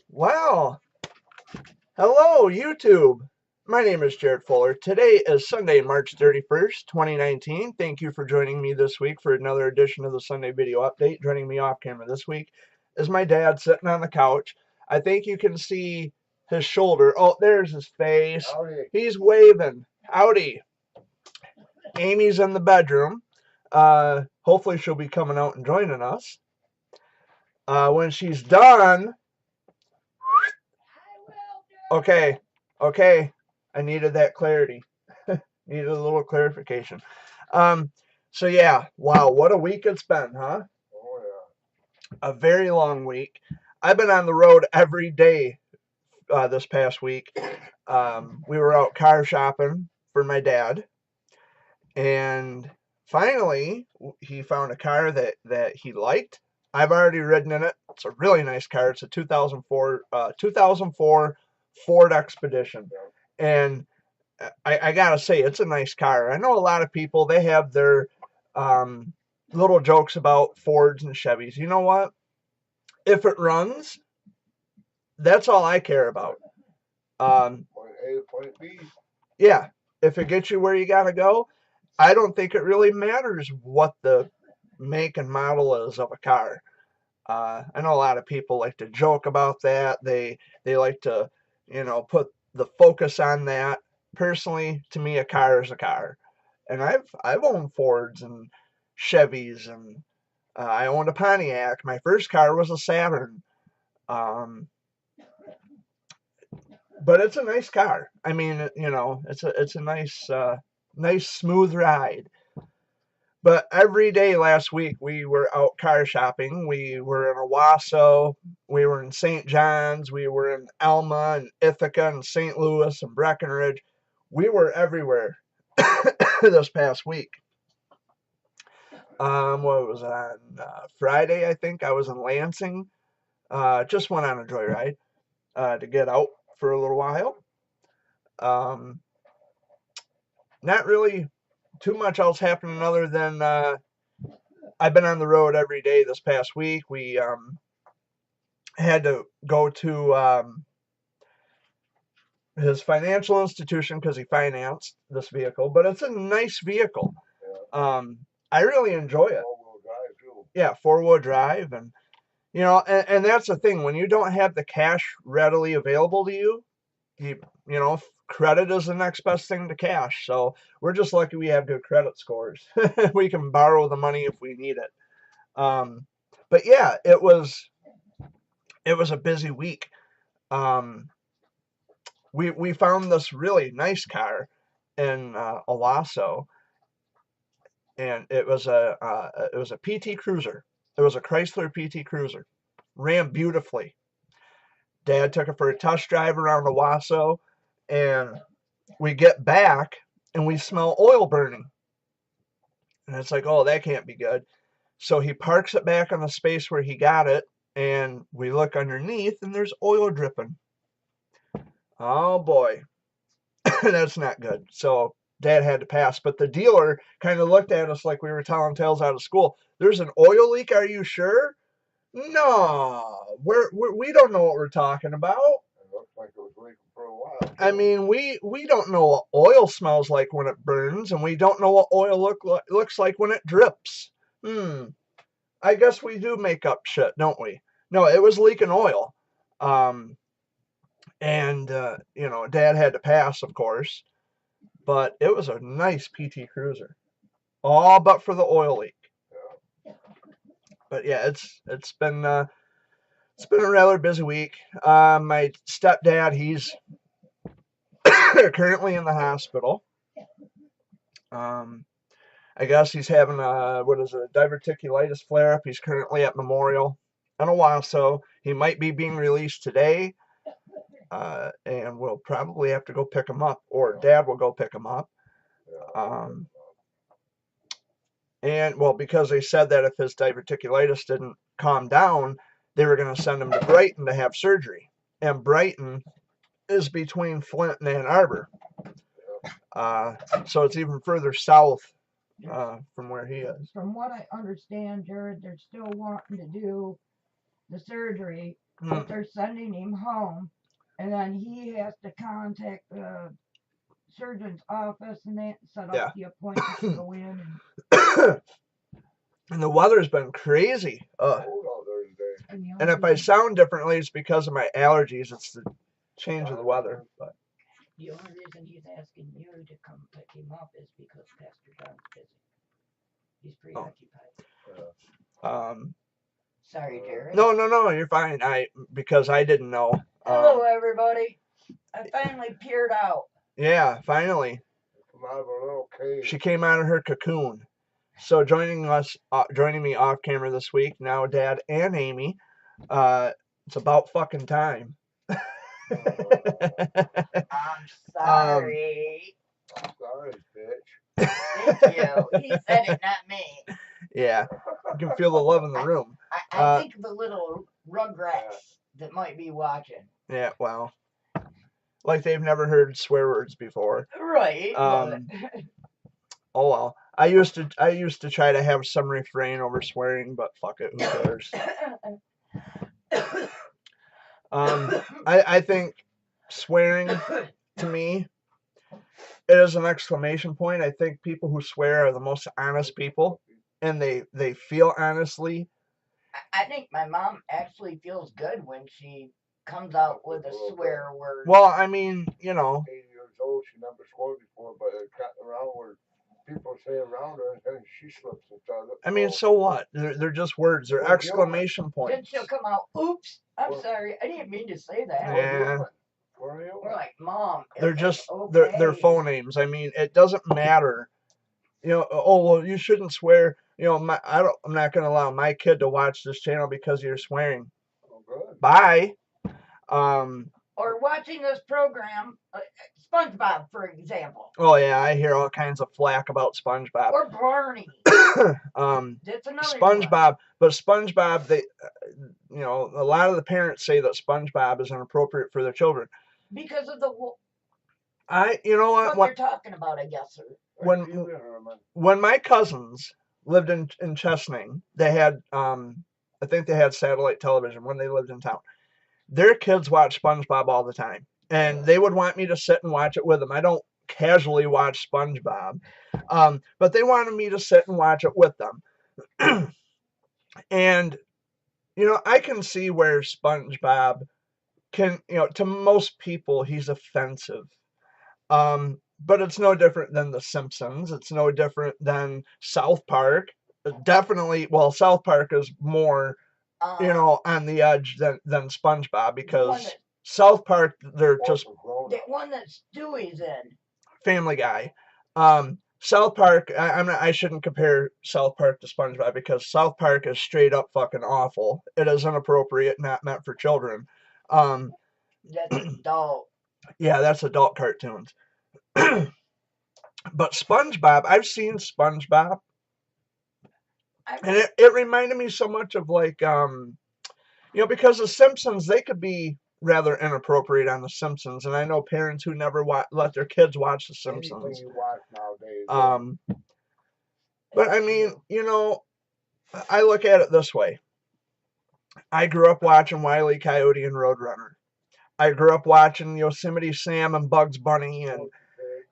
Well, hello, YouTube. My name is Jared Fuller. Today is Sunday, March 31st, 2019. Thank you for joining me this week for another edition of the Sunday Video Update. Joining me off camera this week is my dad sitting on the couch. I think you can see his shoulder. Oh, there's his face. Howdy. He's waving. Howdy. Amy's in the bedroom. Hopefully she'll be coming out and joining us. When she's done, okay, I needed that clarity. Needed a little clarification. So yeah, wow, what a week it's been, huh? Oh, yeah. A very long week. I've been on the road every day this past week. We were out car shopping for my dad, and finally he found a car that he liked. I've already ridden in it. It's a really nice car. It's a 2004 Ford Expedition, and I gotta say, it's a nice car. I know a lot of people, they have their little jokes about Fords and Chevys. You know what? If it runs, that's all I care about. Point A, point B. Yeah, if it gets you where you gotta go, I don't think it really matters what the make and model is of a car. I know a lot of people like to joke about that. They like to, put the focus on that. Personally, to me, a car is a car, and I've owned Fords and Chevys, and I owned a Pontiac. My first car was a Saturn, but it's a nice car. I mean, it's a nice smooth ride. But every day last week we were out car shopping. We were in Owasso, we were in St. John's, we were in Alma and Ithaca and St. Louis and Breckenridge. We were everywhere this past week. What was it on Friday? I think I was in Lansing. Just went on a joyride to get out for a little while. Not really too much else happening other than I've been on the road every day this past week. We had to go to his financial institution because he financed this vehicle, but it's a nice vehicle. Yeah. I really enjoy it. Four-wheel drive, too. Yeah, four-wheel drive, and and that's the thing. When you don't have the cash readily available to you, credit is the next best thing to cash. So we're just lucky we have good credit scores. We can borrow the money if we need it. But yeah, it was a busy week. We found this really nice car in Owasso, and it was a PT Cruiser. It was a Chrysler PT Cruiser, ran beautifully. Dad took it for a test drive around Owasso, and we get back and we smell oil burning, and it's like, oh, that can't be good. So he parks it back on the space where he got it, and we look underneath, and there's oil dripping. Oh boy, that's not good. So Dad had to pass, but the dealer kind of looked at us like we were telling tales out of school. There's an oil leak. Are you sure? No, we don't know what we're talking about. It looks like it was leaking for a while. I mean, we don't know what oil smells like when it burns, and we don't know what oil looks like when it drips. I guess we do make up shit, don't we? No, it was leaking oil. And Dad had to pass, of course, but it was a nice PT Cruiser, all but for the oil leak. Yeah. But yeah, it's been a rather busy week. My stepdad, he's currently in the hospital. I guess he's having a diverticulitis flare up. He's currently at Memorial in Owasso. He might be being released today. And we'll probably have to go pick him up, or Dad will go pick him up. And well, because they said that if his diverticulitis didn't calm down, they were going to send him to Brighton to have surgery. And Brighton is between Flint and Ann Arbor. So it's even further south from where he is. From what I understand, Jared, they're still wanting to do the surgery but they're sending him home, and then he has to contact the surgeon's office and they set up Yeah. the appointment to go in. And the weather's been crazy. Cold out there today. And if I sound differently, it's because of my allergies. It's the change of the weather. But the only reason he's asking you to come pick him up is because Pastor John's busy. He's preoccupied. Sorry, Jared. No, you're fine. Because I didn't know. Hello, everybody. I finally peered out. Yeah, finally. Come out of a little cave. She came out of her cocoon. So joining me off camera this week, now Dad and Amy. It's about fucking time. I'm sorry. I'm sorry, bitch. Thank you. He said it, not me. Yeah, you can feel the love in the room. I think the little rugrats that might be watching. Yeah, well, like they've never heard swear words before. Right. Oh well. I used to try to have some refrain over swearing, but fuck it, who cares? I think swearing to me it is an exclamation point. I think people who swear are the most honest people, and they feel honestly. I think my mom actually feels good when she comes out with a swear word. Well, I mean, 8 years old, she never swore before, but it got around where people say around her, and then she slips and does it. I mean, so what? They're just words. They're exclamation points. Then she'll come out, oops, I'm sorry, I didn't mean to say that. Yeah. We're like, Mom. They're just okay. they're phonemes. I mean, it doesn't matter. Oh well, you shouldn't swear. I'm not gonna allow my kid to watch this channel because you're swearing. Oh, good. Bye. Or watching this program, SpongeBob, for example. Oh yeah, I hear all kinds of flack about SpongeBob. Or Barney. That's another SpongeBob, one. But SpongeBob, they, a lot of the parents say that SpongeBob is inappropriate for their children. Because of the. You know what? What you're talking about, I guess, sir. When my cousins lived in Chesaning, they had I think they had satellite television when they lived in town. Their kids watch SpongeBob all the time, and they would want me to sit and watch it with them. I don't casually watch SpongeBob, but they wanted me to sit and watch it with them. And I can see where SpongeBob can, to most people he's offensive. But it's no different than The Simpsons. It's no different than South Park. Definitely, well, South Park is more, on the edge than SpongeBob, because South Park, they're just the one that Stewie's in. Family Guy. South Park, I shouldn't compare South Park to SpongeBob, because South Park is straight up fucking awful. It is inappropriate, not meant for children. That's adult. Yeah, that's adult cartoons. But SpongeBob, I've seen SpongeBob, and it reminded me so much of, like, because The Simpsons, they could be rather inappropriate on The Simpsons, and I know parents who never let their kids watch The Simpsons. Anything you watch nowadays. But I mean, I look at it this way. I grew up watching Wile E. Coyote and Roadrunner. I grew up watching Yosemite Sam and Bugs Bunny,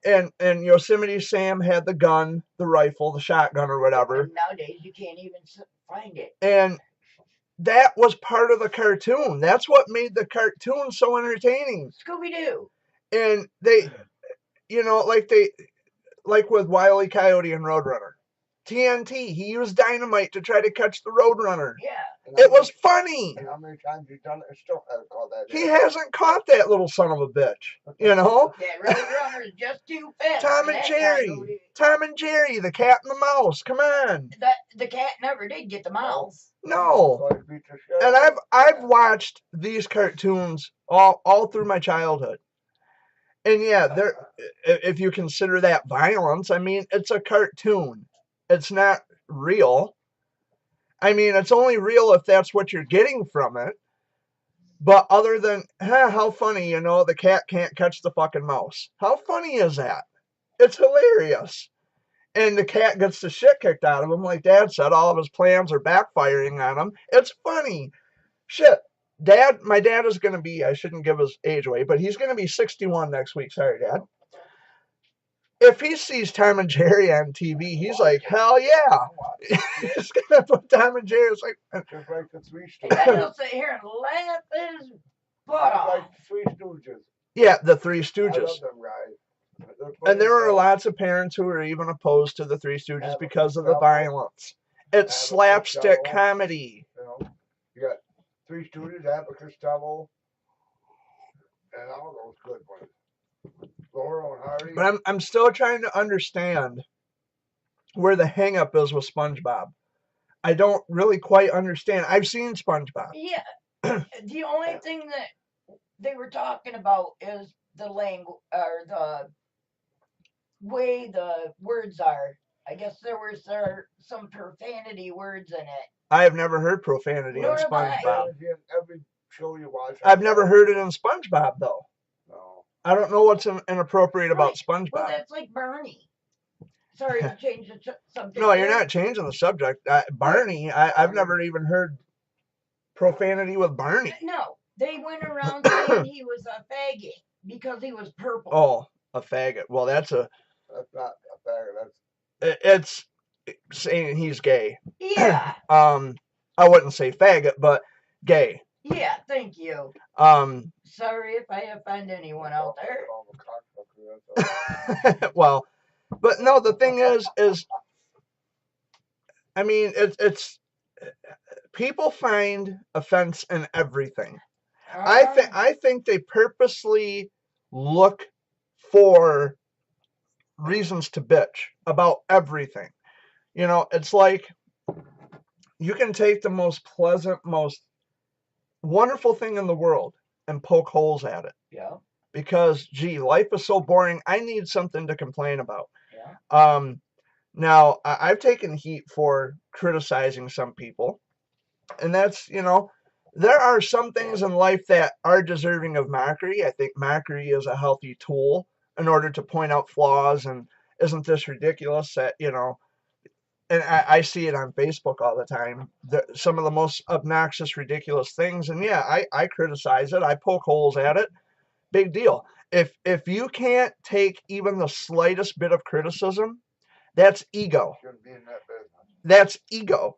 and Yosemite Sam had the gun, the rifle, the shotgun, or whatever. And nowadays you can't even find it. And that was part of the cartoon. That's what made the cartoon so entertaining. Scooby-Doo. And they, like with Wile E. Coyote and Roadrunner. TNT, he used dynamite to try to catch the Roadrunner. Yeah. It was funny. And how many times you've done it and still haven't caught that? He hasn't caught that little son of a bitch. That Roadrunner is just too fast. Tom and Jerry, the cat and the mouse. Come on. The cat never did get the mouse. No. And I've watched these cartoons all through my childhood. And yeah, if you consider that violence, I mean, it's a cartoon. It's not real. I mean, it's only real if that's what you're getting from it. But other than, how funny, the cat can't catch the fucking mouse. How funny is that? It's hilarious. And the cat gets the shit kicked out of him. Like Dad said, all of his plans are backfiring on him. It's funny. Shit. my dad is going to be, I shouldn't give his age away, but he's going to be 61 next week. Sorry, Dad. If he sees Tom and Jerry on TV, he's like, hell yeah. He's going to put Tom and Jerry. It's like, just like the Three And then Stooges. he'll sit here and laugh his butt Just off. like the Three Stooges. yeah, the Three I Stooges. love them guys. They're And funny there as are hell. lots of parents who are even opposed to the Three Stooges Abbott because of the Costello. violence. It's Abbott slapstick Costello. comedy. You know, you got Three Stooges, Abbott Costello, and all those good ones. Laurel and Hardy. But I'm still trying to understand where the hang up is with SpongeBob. I don't really quite understand. I've seen SpongeBob. Yeah. The only thing that they were talking about is the language or the way the words are. I guess there was some profanity words in it. I have never heard profanity in Nor have I. SpongeBob. Every show you watch. I've never heard it in SpongeBob though. No. I don't know what's inappropriate about Well, SpongeBob. that's like Barney. Sorry to change the subject. No, you're there. not changing the subject. Barney, I've never even heard profanity with Barney. No, they went around saying he was a faggot because he was purple. Oh, a faggot. Well, That's not a faggot. That's it's saying he's gay. Yeah, I wouldn't say faggot, but gay. yeah, thank you. Um, Sorry if I offend anyone out there. all the cocksucker, that's all. well, but no, the thing is, I mean, it's people find offense in everything. I think they purposely look for reasons to bitch about everything. You know, it's like you can take the most pleasant, most wonderful thing in the world and poke holes at it. Yeah, Because, gee, life is so boring. I need something to complain about. yeah. Now, I've taken heat for criticizing some people. And that's, you know, there are some things in life that are deserving of mockery. I think mockery is a healthy tool in order to point out flaws. And isn't this ridiculous that, you know, and I see it on Facebook all the time. Some of the most obnoxious, ridiculous things. And yeah, I criticize it. I poke holes at it. Big deal. If you can't take even the slightest bit of criticism, that's ego. Shouldn't be in that business. That's ego.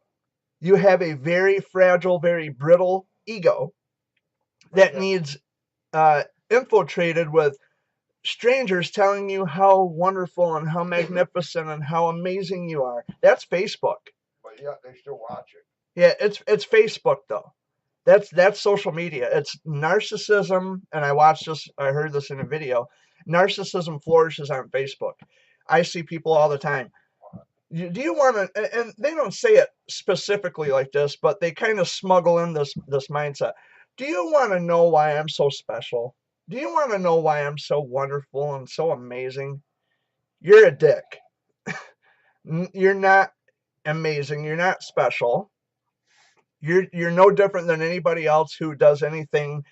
You have a very fragile, very brittle ego that needs infiltrated with strangers telling you how wonderful and how magnificent and how amazing you are. That's Facebook. But yeah, they still watch it. Yeah, it's Facebook though. That's social media. It's narcissism, and I heard this in a video. Narcissism flourishes on Facebook. I see people all the time. Do you want to? And they don't say it specifically like this, but they kind of smuggle in this mindset. Do you want to know why I'm so special? Do you want to know why I'm so wonderful and so amazing? You're a dick. You're not amazing. You're not special. You're no different than anybody else who does anything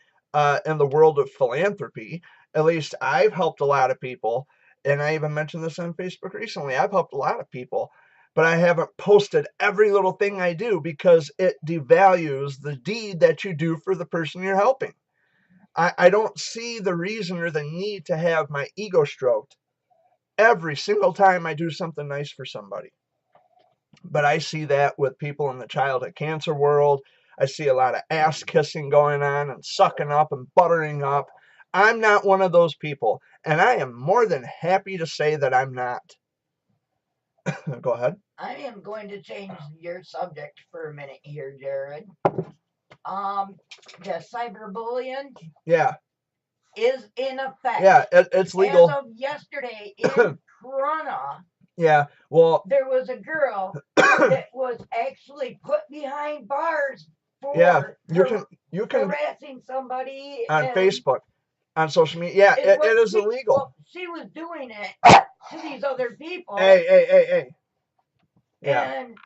in the world of philanthropy. At least I've helped a lot of people, and I even mentioned this on Facebook recently. I've helped a lot of people, but I haven't posted every little thing I do because it devalues the deed that you do for the person you're helping. I don't see the reason or the need to have my ego stroked every single time I do something nice for somebody. But I see that with people in the childhood cancer world. I see a lot of ass kissing going on and sucking up and buttering up. I'm not one of those people, and I am more than happy to say that I'm not. Go ahead. I am going to change your subject for a minute here, Jared. The cyberbullying Yeah, is in effect. yeah, it's legal. As of yesterday in Corona, Yeah, well, there was a girl that was actually put behind bars for yeah, you can harassing somebody on and Facebook, on social media. Yeah, it is illegal. Well, she was doing it to these other people. Hey. Yeah. And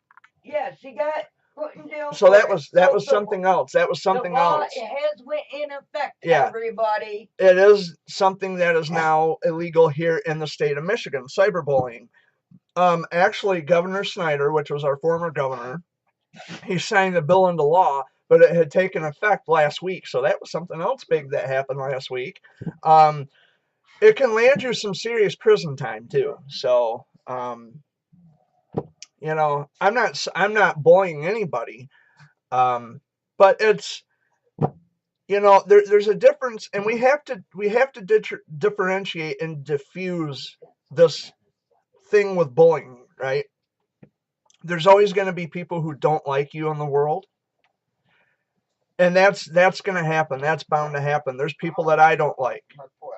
yeah, she got put in jail. So for that it. was So something else. That was something the law, else. It has went in effect. Yeah. Everybody. It is something that is now illegal here in the state of Michigan. Cyberbullying. Actually, Governor Snyder, which was our former governor, he signed a bill into law but it had taken effect last week. So that was something else big that happened last week. It can land you some serious prison time too. So, you know, I'm not bullying anybody, but it's, you know, there's a difference, and we have to differentiate and diffuse this thing with bullying, right? There's always going to be people who don't like you in the world, and that's going to happen. That's bound to happen. There's people that I don't like. My foot.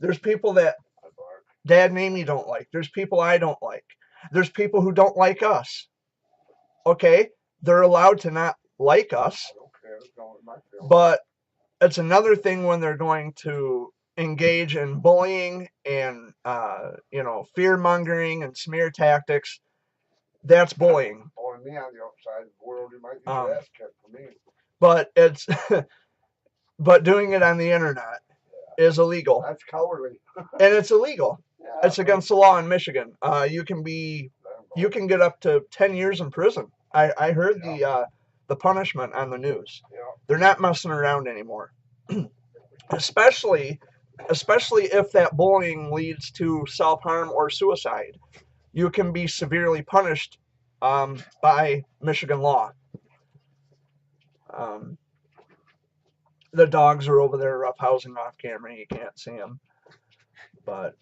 There's people that My bark. Dad and Amy don't like. There's people I don't like. There's people who don't like us. Okay, they're allowed to not like us, I don't care. It's going with my feelings. but it's another thing when they're going to engage in bullying and you know, fear mongering and smear tactics. That's bullying. On me on the outside of the world, you might get Um, your ass kicked for me. But it's but doing it on the internet is illegal, That's cowardly. and it's illegal. Yeah, It's against the law in Michigan. You can get up to 10 years in prison. I heard the punishment on the news. Yeah. They're not messing around anymore. especially if that bullying leads to self-harm or suicide. You can be severely punished by Michigan law. The dogs are over there roughhousing off camera. You can't see them. But,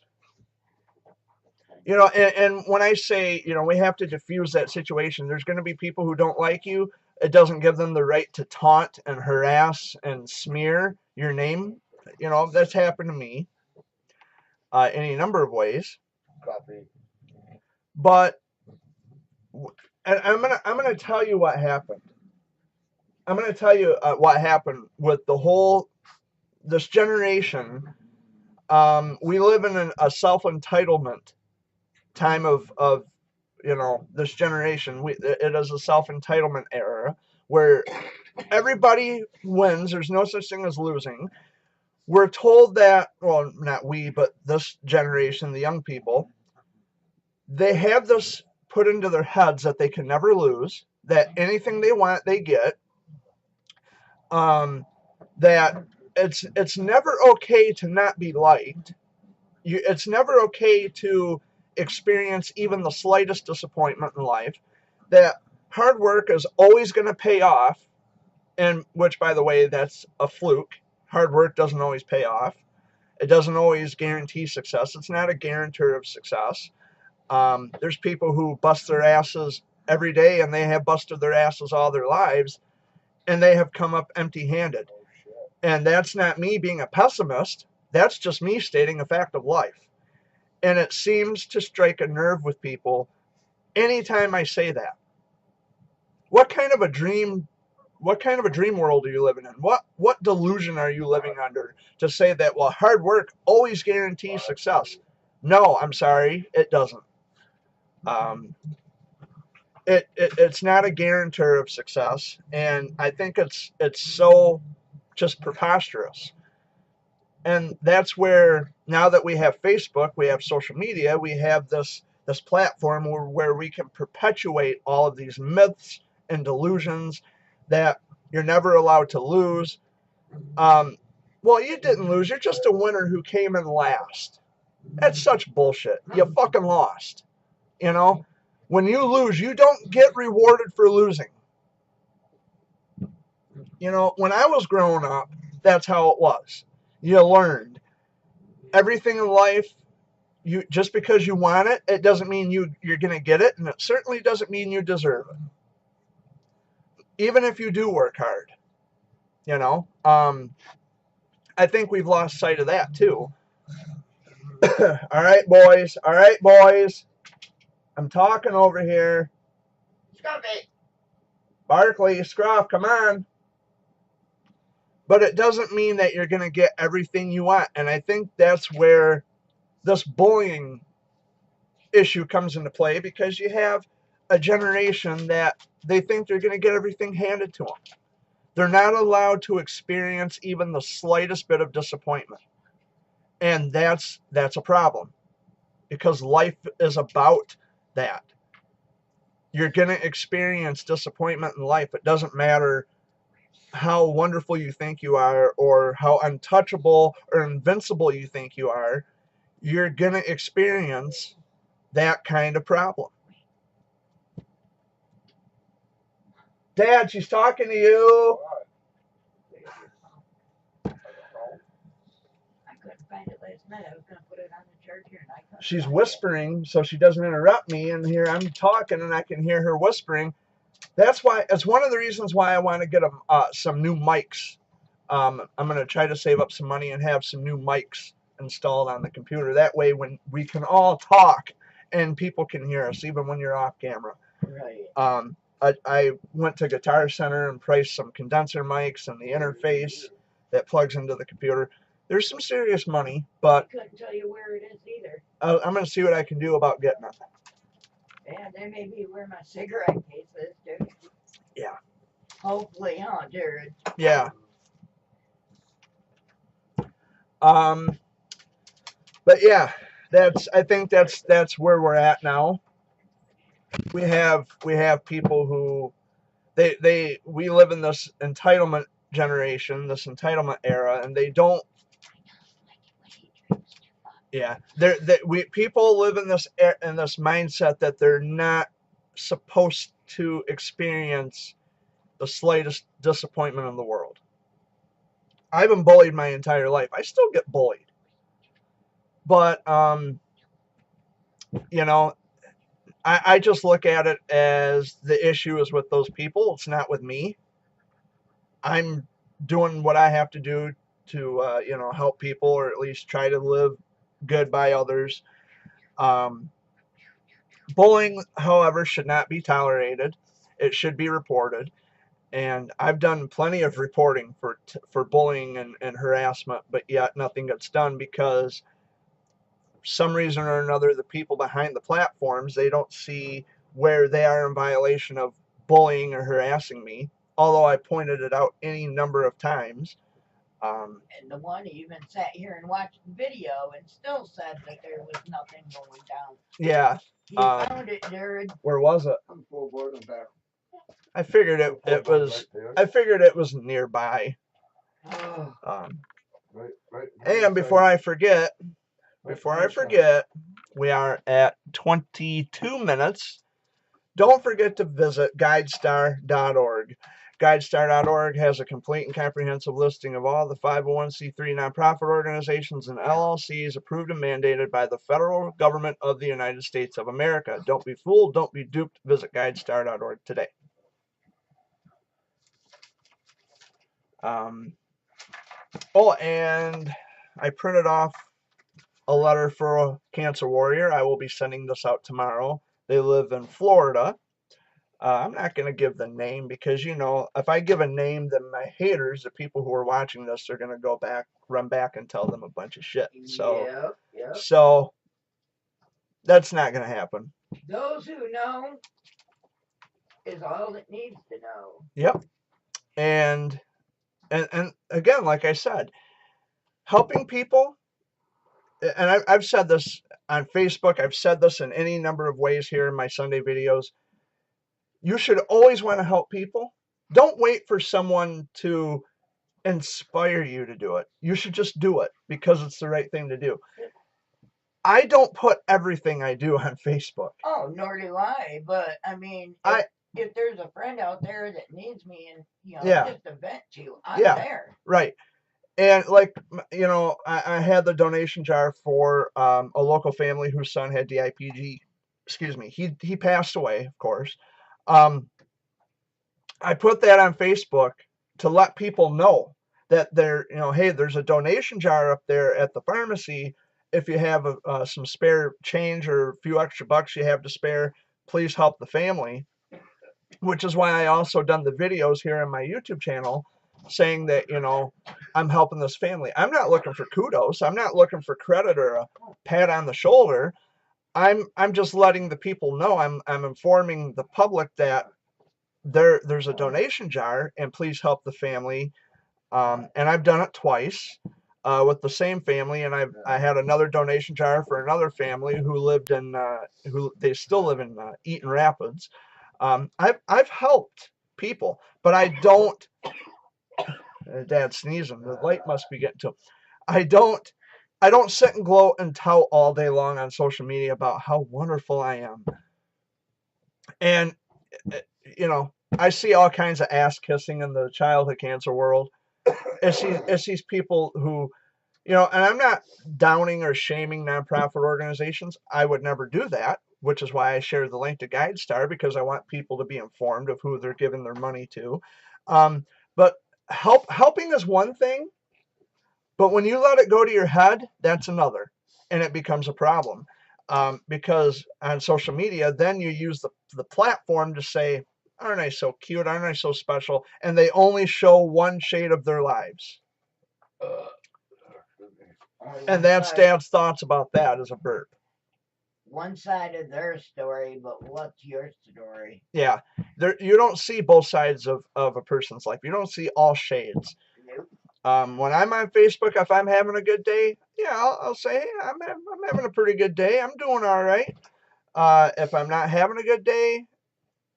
you know, and when I say, you know, we have to diffuse that situation, there's going to be people who don't like you. It doesn't give them the right to taunt and harass and smear your name. You know, that's happened to me in any number of ways. Copy. But and I'm gonna tell you what happened. I'm gonna tell you what happened with this generation. We live in a self-entitlement time of you know, this generation. It is a self-entitlement era where everybody wins. There's no such thing as losing. We're told that, well, not we, but this generation, the young people, they have this put into their heads that they can never lose, that anything they want, they get, that it's never okay to not be liked. It's never okay to experience even the slightest disappointment in life, that hard work is always going to pay off, and which, by the way, that's a fluke. Hard work doesn't always pay off. It doesn't always guarantee success. It's not a guarantor of success. There's people who bust their asses every day, and they have busted their asses all their lives, and they have come up empty-handed. Oh, shit. And that's not me being a pessimist. That's just me stating a fact of life. And it seems to strike a nerve with people anytime I say that. What kind of a dream world are you living in? What delusion are you living under to say that, well, hard work always guarantees success? No, I'm sorry, it doesn't. It's not a guarantor of success, and I think it's so just preposterous. And that's where, now that we have Facebook, we have social media, we have this platform where we can perpetuate all of these myths and delusions that you're never allowed to lose. Well, you didn't lose. You're just a winner who came in last. That's such bullshit. You fucking lost. You know, when you lose, you don't get rewarded for losing. You know, when I was growing up, that's how it was. You learned everything in life. You just because you want it, it doesn't mean you're going to get it, and it certainly doesn't mean you deserve it. Even if you do work hard, you know. I think we've lost sight of that too. All right, boys. All right, boys. I'm talking over here. Scruffy. Barkley, Scruff, come on. But it doesn't mean that you're going to get everything you want. And I think that's where this bullying issue comes into play, because you have a generation that they think they're going to get everything handed to them. They're not allowed to experience even the slightest bit of disappointment. And that's a problem, because life is about that. You're going to experience disappointment in life. It doesn't matter how wonderful you think you are, or how untouchable or invincible you think you are, you're going to experience that kind of problem. Dad, she's talking to you. I couldn't find it last night. I was gonna put it on the charger and I couldn't. She's find whispering so she doesn't interrupt me, and here I'm talking and I can hear her whispering. That's why, it's one of the reasons why I want to get some new mics. I'm going to try to save up some money and have some new mics installed on the computer. That way when we can all talk and people can hear us, even when you're off camera. it. Right. I went to Guitar Center and priced some condenser mics and the interface that plugs into the computer. There's some serious money, but I couldn't tell you where it is either. I'm going to see what I can do about getting it. And there may be where my cigarette case is, too. Yeah. Hopefully, huh, Jared? Yeah. But yeah, I think that's where we're at now. We have people who we live in this entitlement generation, this entitlement era, and they don't. Yeah, people live in this mindset that they're not supposed to experience the slightest disappointment in the world. I've been bullied my entire life. I still get bullied. But, you know, I just look at it as the issue is with those people. It's not with me. I'm doing what I have to do to, you know, help people, or at least try to live good by others. Bullying, however, should not be tolerated. It should be reported. And I've done plenty of reporting for bullying and harassment, but yet nothing gets done because for some reason or another, the people behind the platforms, they don't see where they are in violation of bullying or harassing me, although I pointed it out any number of times. And the one even sat here and watched the video and still said that there was nothing going down. Yeah. You found it, Jared. Where was it? I'm full board and back. I figured it was. I figured it was nearby. Oh, Right. And before I forget, we are at 22 minutes. Don't forget to visit GuideStar.org. GuideStar.org has a complete and comprehensive listing of all the 501c3 nonprofit organizations and LLCs approved and mandated by the federal government of the United States of America. Don't be fooled. Don't be duped. Visit GuideStar.org today. Oh, and I printed off a letter for a cancer warrior. I will be sending this out tomorrow. They live in Florida. I'm not going to give the name because, you know, if I give a name, then my haters, the people who are watching this, are going to run back and tell them a bunch of shit. So, so that's not going to happen. Those who know is all that needs to know. Yep. And again, like I said, helping people, and I've said this on Facebook, I've said this in any number of ways here in my Sunday videos. You should always want to help people. Don't wait for someone to inspire you to do it. You should just do it because it's the right thing to do. I don't put everything I do on Facebook. Oh, nor do I. But I mean, if there's a friend out there that needs me and, you know, just to vent to, I'm there. Right. And like, you know, I had the donation jar for a local family whose son had DIPG. Excuse me. He passed away, of course. I put that on Facebook to let people know that you know, hey, there's a donation jar up there at the pharmacy. If you have some spare change or a few extra bucks you have to spare, please help the family. Which is why I also done the videos here on my YouTube channel saying that, you know, I'm helping this family. I'm not looking for kudos. I'm not looking for credit or a pat on the shoulder. I'm just letting the people know. I'm informing the public that there's a donation jar and please help the family. And I've done it twice with the same family, and I had another donation jar for another family who lived in they still live in Eaton Rapids. I've helped people, but I don't Dad's sneezing. The light must be getting to him. I don't sit and gloat and tout all day long on social media about how wonderful I am. And you know, I see all kinds of ass kissing in the childhood cancer world. It's these people who, you know, and I'm not downing or shaming nonprofit organizations. I would never do that, which is why I share the link to GuideStar, because I want people to be informed of who they're giving their money to. But helping is one thing, but when you let it go to your head, that's another, and it becomes a problem. Because on social media, then you use the platform to say, aren't I so cute? Aren't I so special? And they only show one shade of their lives. And that's Dad's thoughts about that as a burp. One side of their story, but what's your story? Yeah, you don't see both sides of a person's life. You don't see all shades. Nope. When I'm on Facebook, if I'm having a good day, yeah, I'll say, hey, I'm having a pretty good day. I'm doing all right. If I'm not having a good day,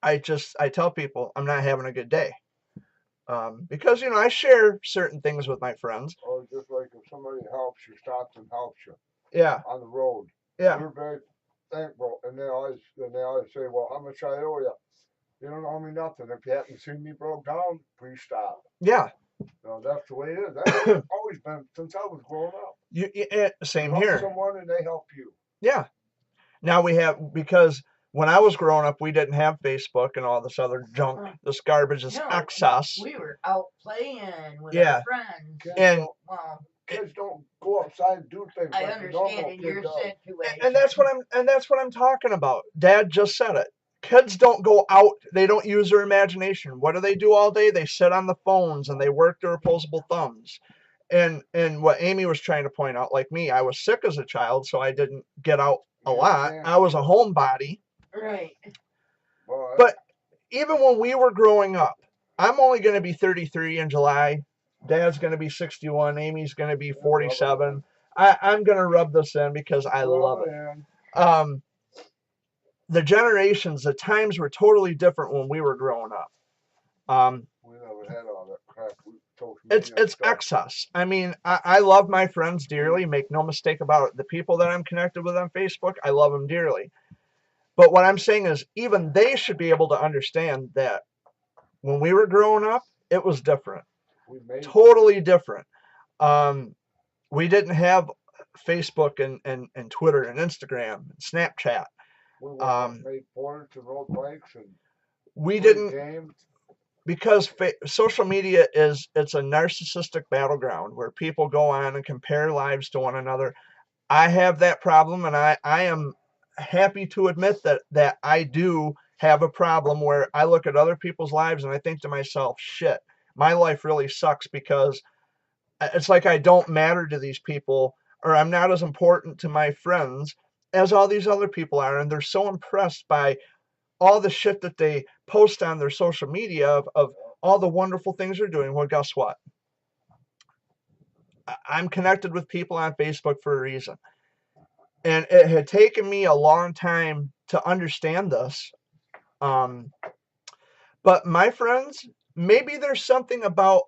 I tell people I'm not having a good day. Because, you know, I share certain things with my friends. Or just like if somebody helps you, stops and helps you Yeah, on the road, yeah, you're very thankful. And they always say, well, how much I owe you? You don't owe me nothing. If you happen to see me broke down, please stop. yeah. No, that's the way it is. That's always been since I was growing up. Same You help here. someone and they help you. Yeah. Now we have, because when I was growing up, we didn't have Facebook and all this other junk, this garbage, this No, excess. We were out playing with Yeah. our friends. And Well, Kids don't go outside and do things I like the normal understand in kid your does. situation. and that's what I'm talking about. Dad just said it. Kids don't go out. They don't use their imagination. What do they do all day? They sit on the phones and they work their opposable thumbs. And what Amy was trying to point out, like me, I was sick as a child, so I didn't get out a lot. I was a homebody. Right. But even when we were growing up, I'm only going to be 33 in July. Dad's going to be 61. Amy's going to be 47. I'm going to rub this in because I love it. The generations, the times were totally different when we were growing up. We never had all that crap. It's excess. I mean, I love my friends dearly. Make no mistake about it. The people that I'm connected with on Facebook, I love them dearly. But what I'm saying is, even they should be able to understand that when we were growing up, it was different. Totally different. We didn't have Facebook and Twitter and Instagram and Snapchat. We made boards and rode bikes and we didn't games. Because social media it's a narcissistic battleground where people go on and compare lives to one another. I have that problem, and I am happy to admit that I do have a problem where I look at other people's lives and I think to myself, shit, my life really sucks, because it's like I don't matter to these people, or I'm not as important to my friends as all these other people are, and they're so impressed by all the shit that they post on their social media of all the wonderful things they're doing. Well, guess what? I'm connected with people on Facebook for a reason. And it had taken me a long time to understand this. But my friends, maybe there's something about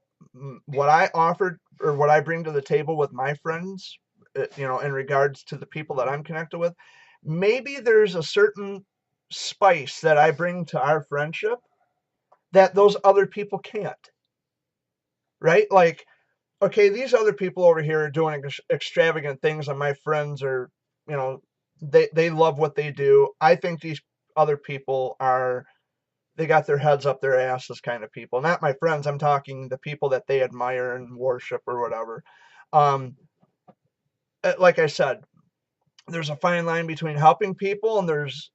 what I offered or what I bring to the table with my friends, you know, in regards to the people that I'm connected with. Maybe there's a certain spice that I bring to our friendship that those other people can't. Right? Like, okay, these other people over here are doing extravagant things, and my friends are, you know, they love what they do. I think these other people they got their heads up their asses kind of people. Not my friends. I'm talking the people that they admire and worship or whatever. Like I said, there's a fine line between helping people and there's,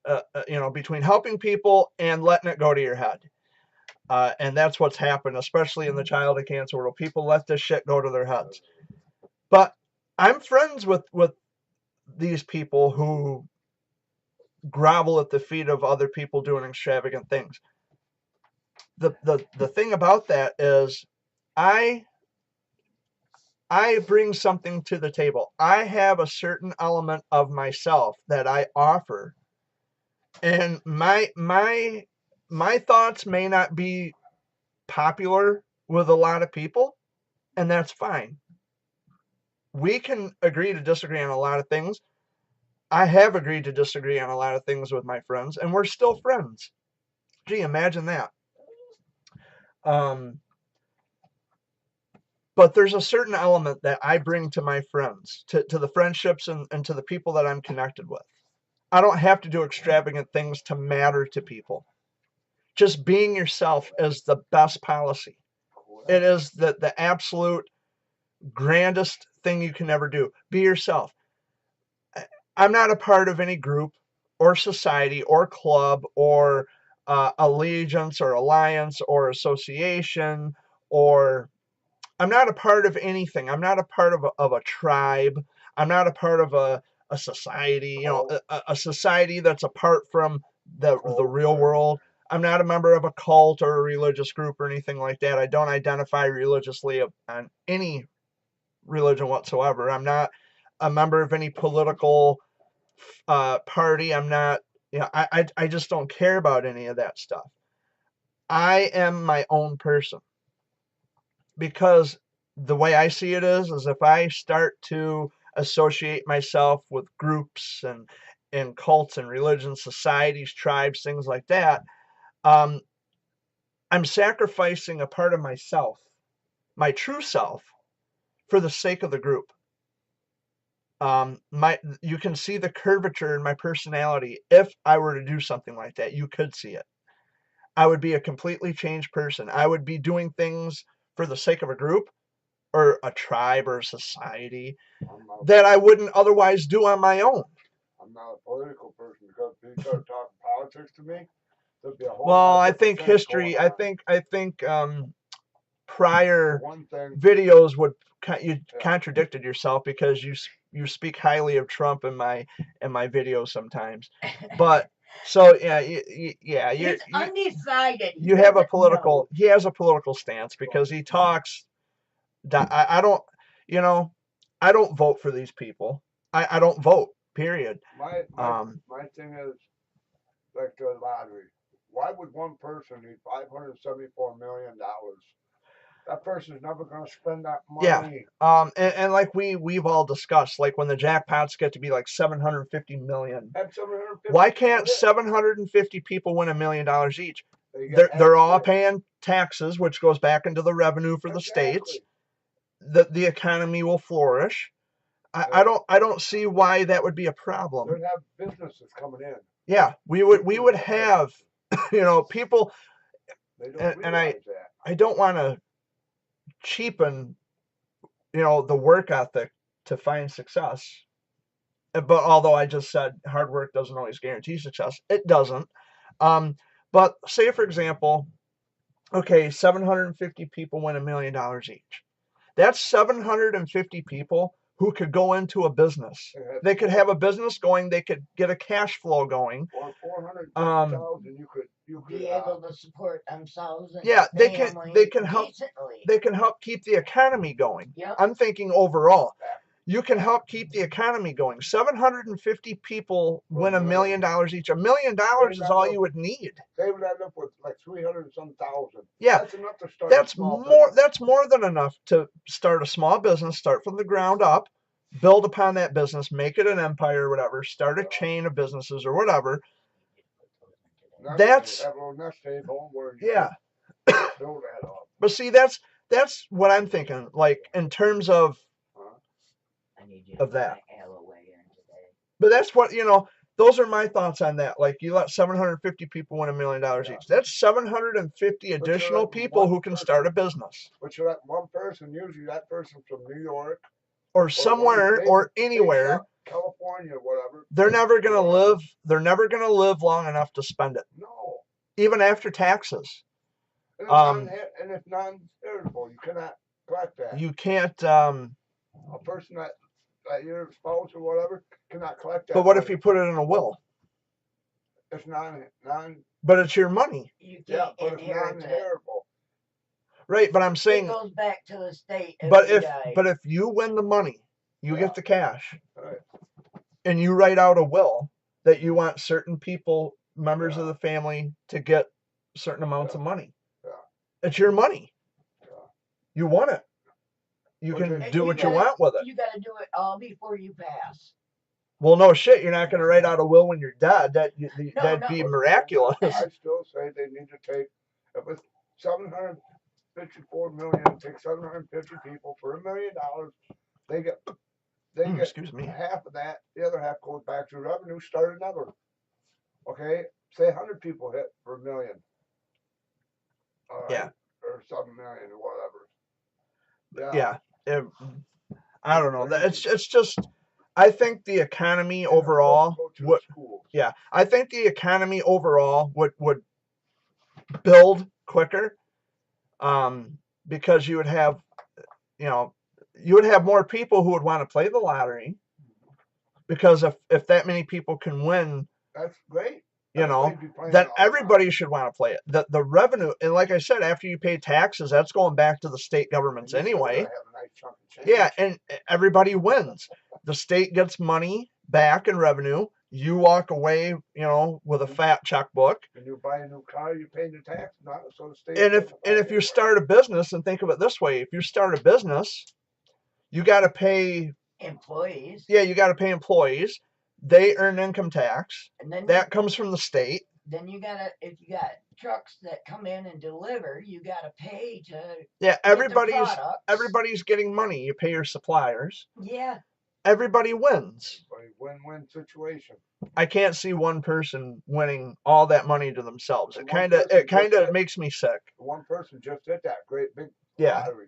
between helping people and letting it go to your head. And that's what's happened, especially in the childhood cancer world. People let this shit go to their heads. But I'm friends with these people who grovel at the feet of other people doing extravagant things. The thing about that is I bring something to the table. I have a certain element of myself that I offer. And my thoughts may not be popular with a lot of people, and that's fine. We can agree to disagree on a lot of things. I have agreed to disagree on a lot of things with my friends, and we're still friends. Gee, imagine that. But there's a certain element that I bring to my friends, to the friendships and to the people that I'm connected with. I don't have to do extravagant things to matter to people. Just being yourself is the best policy. It is the absolute grandest thing you can ever do. Be yourself. I'm not a part of any group or society or club or allegiance or alliance or association, or I'm not a part of anything. I'm not a part of a tribe. I'm not a part of a society, a society that's apart from the real world. I'm not a member of a cult or a religious group or anything like that. I don't identify religiously on any religion whatsoever. I'm not a member of any political party. I'm not, I just don't care about any of that stuff. I am my own person, because the way I see it is if I start to associate myself with groups and cults and religions, societies, tribes, things like that, I'm sacrificing a part of myself, my true self, for the sake of the group. You can see the curvature in my personality. If I were to do something like that, you could see it. I would be a completely changed person. I would be doing things for the sake of a group or a tribe or a society that I wouldn't otherwise do on my own. I'm not a political person, because if you start talking politics to me, there'd be a whole Well, lot I of think different things history. going I on. think prior One thing, videos would you contradicted yourself, because you speak highly of Trump in my videos sometimes. But so yeah, yeah, He's undecided. He you have a doesn't political. know. He has a political stance because he talks. I don't. I don't vote for these people. I don't vote. Period. my thing is like the lottery. Why would one person need $574 million? That person's never going to spend that Yeah. money. And like we've all discussed, like when the jackpots get to be like 750 million, Have 750. why can't 750 people win $1 million each? They're all paying taxes, which goes back into the revenue for the states. The economy will flourish. I don't see why that would be a problem. They'd have businesses coming in. Yeah, we would have, people, They don't and I realize that. don't want to cheapen, the work ethic to find success. But although I just said hard work doesn't always guarantee success, it doesn't. But say, for example, okay, 750 people win $1 million each. That's 750 people who could go into a business. They could have a business going. They could get a cash flow going. Or 400,000, you could be able to support themselves. And Yeah, they can help. Decently. They can help keep the economy going. Yep. I'm thinking overall. You can help keep the economy going. 750 people win $1 million each. $1 million is all you would need. They would end up with like 300-some-thousand. Yeah, that's enough to start. That's more. That's more than enough to start a small business. Start from the ground up, build upon that business, make it an empire or whatever. Start a chain of businesses or whatever. That's yeah. Build that up. But see, that's what I'm thinking. Like in terms of that. But that's what those are my thoughts on that. Like you let 750 people win $1 million each. That's 750 additional people who can start a business. But you're that one person. Usually that person's from New York or somewhere or anywhere. California, whatever. They're never gonna live. They're never gonna live long enough to spend it. No. Even after taxes. And it's non-heritable. You cannot collect that. You can't. A person that your spouse or whatever cannot collect that. But what if you put it in a will? It's non. But it's your money. You can't inherit it. Right, but I'm saying it goes back to the state. But if you win the money, you get the cash, and you write out a will that you want certain people, members of the family, to get certain amounts of money. It's your money. You won it. You Okay. can And do you what you gotta- want with it. You got to do it all before you pass. Well, no shit. You're not going to write out a will when you're dead. That'd no. be But miraculous. I still say they need to take, if it's 754 million, take 750 people for $1 million. They get Excuse me. half of that. The other half goes back to revenue. Start another. Okay, say 100 people hit for $1 million. All right, Yeah. or 7 million or whatever. Yeah. I don't know. It's just. I think the economy overall. Yeah, I think the economy overall would build quicker, because you would have, you would have more people who would want to play the lottery, because if that many people can win, That's great. then everybody should want to play it. The revenue, and like I said, after you pay taxes, that's going back to the state governments anyway. Yeah, and everybody wins. The state gets money back in revenue. You walk away, with a fat checkbook. And you buy a new car, you pay the tax, not so the state. And if you start a business, and think of it this way, if you start a business, you got to pay employees. Yeah, you got to pay employees. They earn income tax. And then that comes from the state. Then you gotta, if you got trucks that come in and deliver, you gotta pay to. Yeah, everybody's products. getting money. You pay your suppliers. Yeah. Everybody wins. Win-win situation. I can't see one person winning all that money to themselves. It kind of makes me sick. One person just did that great big. Yeah. lottery.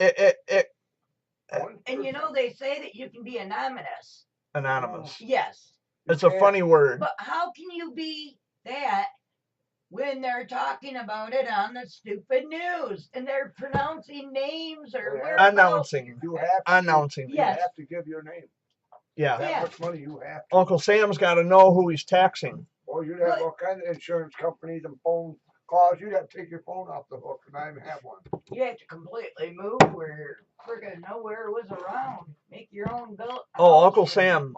And they say that you can be anonymous. Anonymous. Yes. It's a funny word. But how can you be that when they're talking about it on the stupid news and they're pronouncing names or announcing? You have announcing. You have to give your name. Yeah. That much money you have to. Uncle Sam's got to know who he's taxing. Or you'd have all kinds of insurance companies and phone calls. You'd have to take your phone off the hook, and I even have one. You have to completely move where friggin' nowhere was around. Make your own bill. Oh, Uncle Sam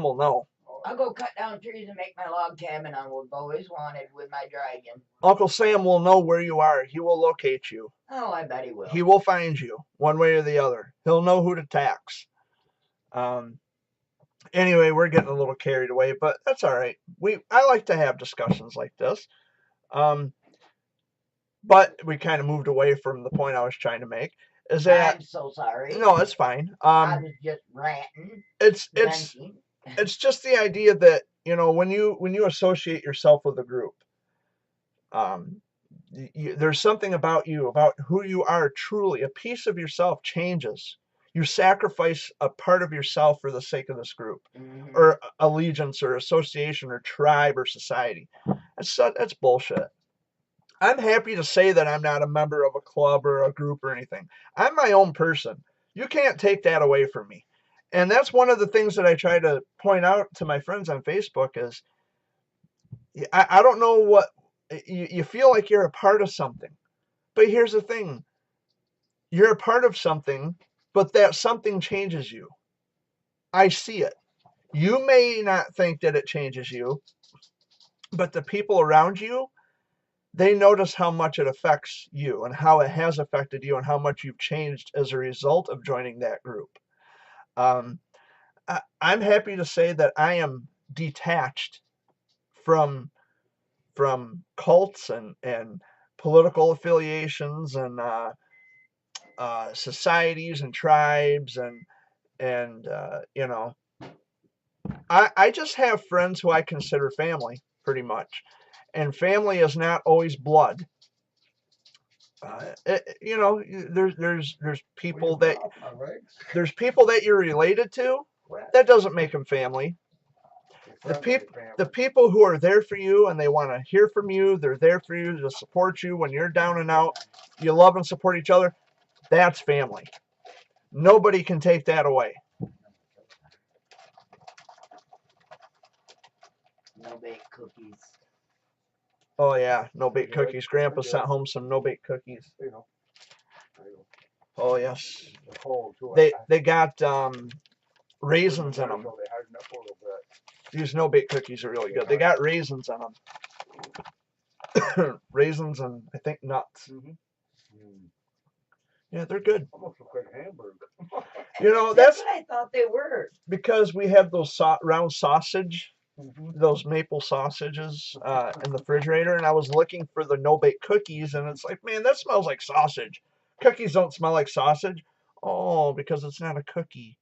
will know. I'll go cut down trees and make my log cabin on what I've always wanted with my dragon. Uncle Sam will know where you are. He will locate you. Oh, I bet he will. He will find you one way or the other. He'll know who to tax. Anyway, we're getting a little carried away, but that's all right. I like to have discussions like this. But we kind of moved away from the point I was trying to make. Is that I'm so sorry. No, it's fine. I was just ranting. It's just the idea that, when you associate yourself with a group, there's something about you, about who you are truly. A piece of yourself changes. You sacrifice a part of yourself for the sake of this group, or allegiance, or association, or tribe, or society. That's bullshit. I'm happy to say that I'm not a member of a club or a group or anything. I'm my own person. You can't take that away from me. And that's one of the things that I try to point out to my friends on Facebook is, I don't know what, you feel like you're a part of something. But here's the thing. You're a part of something, but that something changes you. I see it. You may not think that it changes you, but the people around you, they notice how much it affects you and how it has affected you and how much you've changed as a result of joining that group. I'm happy to say that I am detached from cults and political affiliations and societies and tribes and I just have friends who I consider family, pretty much. And family is not always blood. There's people that you're related to. That doesn't make them family. The people who are there for you and they want to hear from you, they're there for you to support you when you're down and out. You love and support each other. That's family. Nobody can take that away. No baked cookies. Oh yeah, no baked cookies. Grandpa sent home some no baked cookies. Oh yes. They got raisins in them. These no baked cookies are really good. They got raisins in them. Raisins and I think nuts. Yeah, they're good. Almost look like hamburger. You know, That's that's what I thought they were. because we have those round sausage, Mm-hmm. those maple sausages in the refrigerator, and I was looking for the no-bake cookies, and it's like, man, that smells like sausage. Cookies don't smell like sausage. Oh, because it's not a cookie.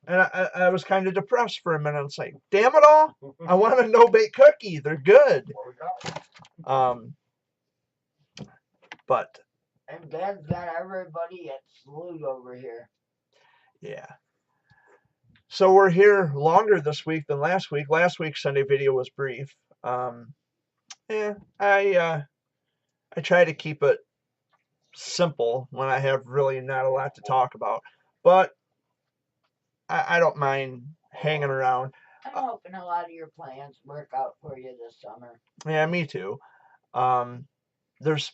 And I was kind of depressed for a minute. It's like, damn it all, I want a no-bake cookie. They're good. What we got? But And Dad's got everybody at salute over here. yeah. So we're here longer this week than last week. Last week's Sunday video was brief. Yeah, I try to keep it simple when I have really not a lot to talk about, but I don't mind hanging around. I'm hoping a lot of your plans work out for you this summer. Yeah, me too. There's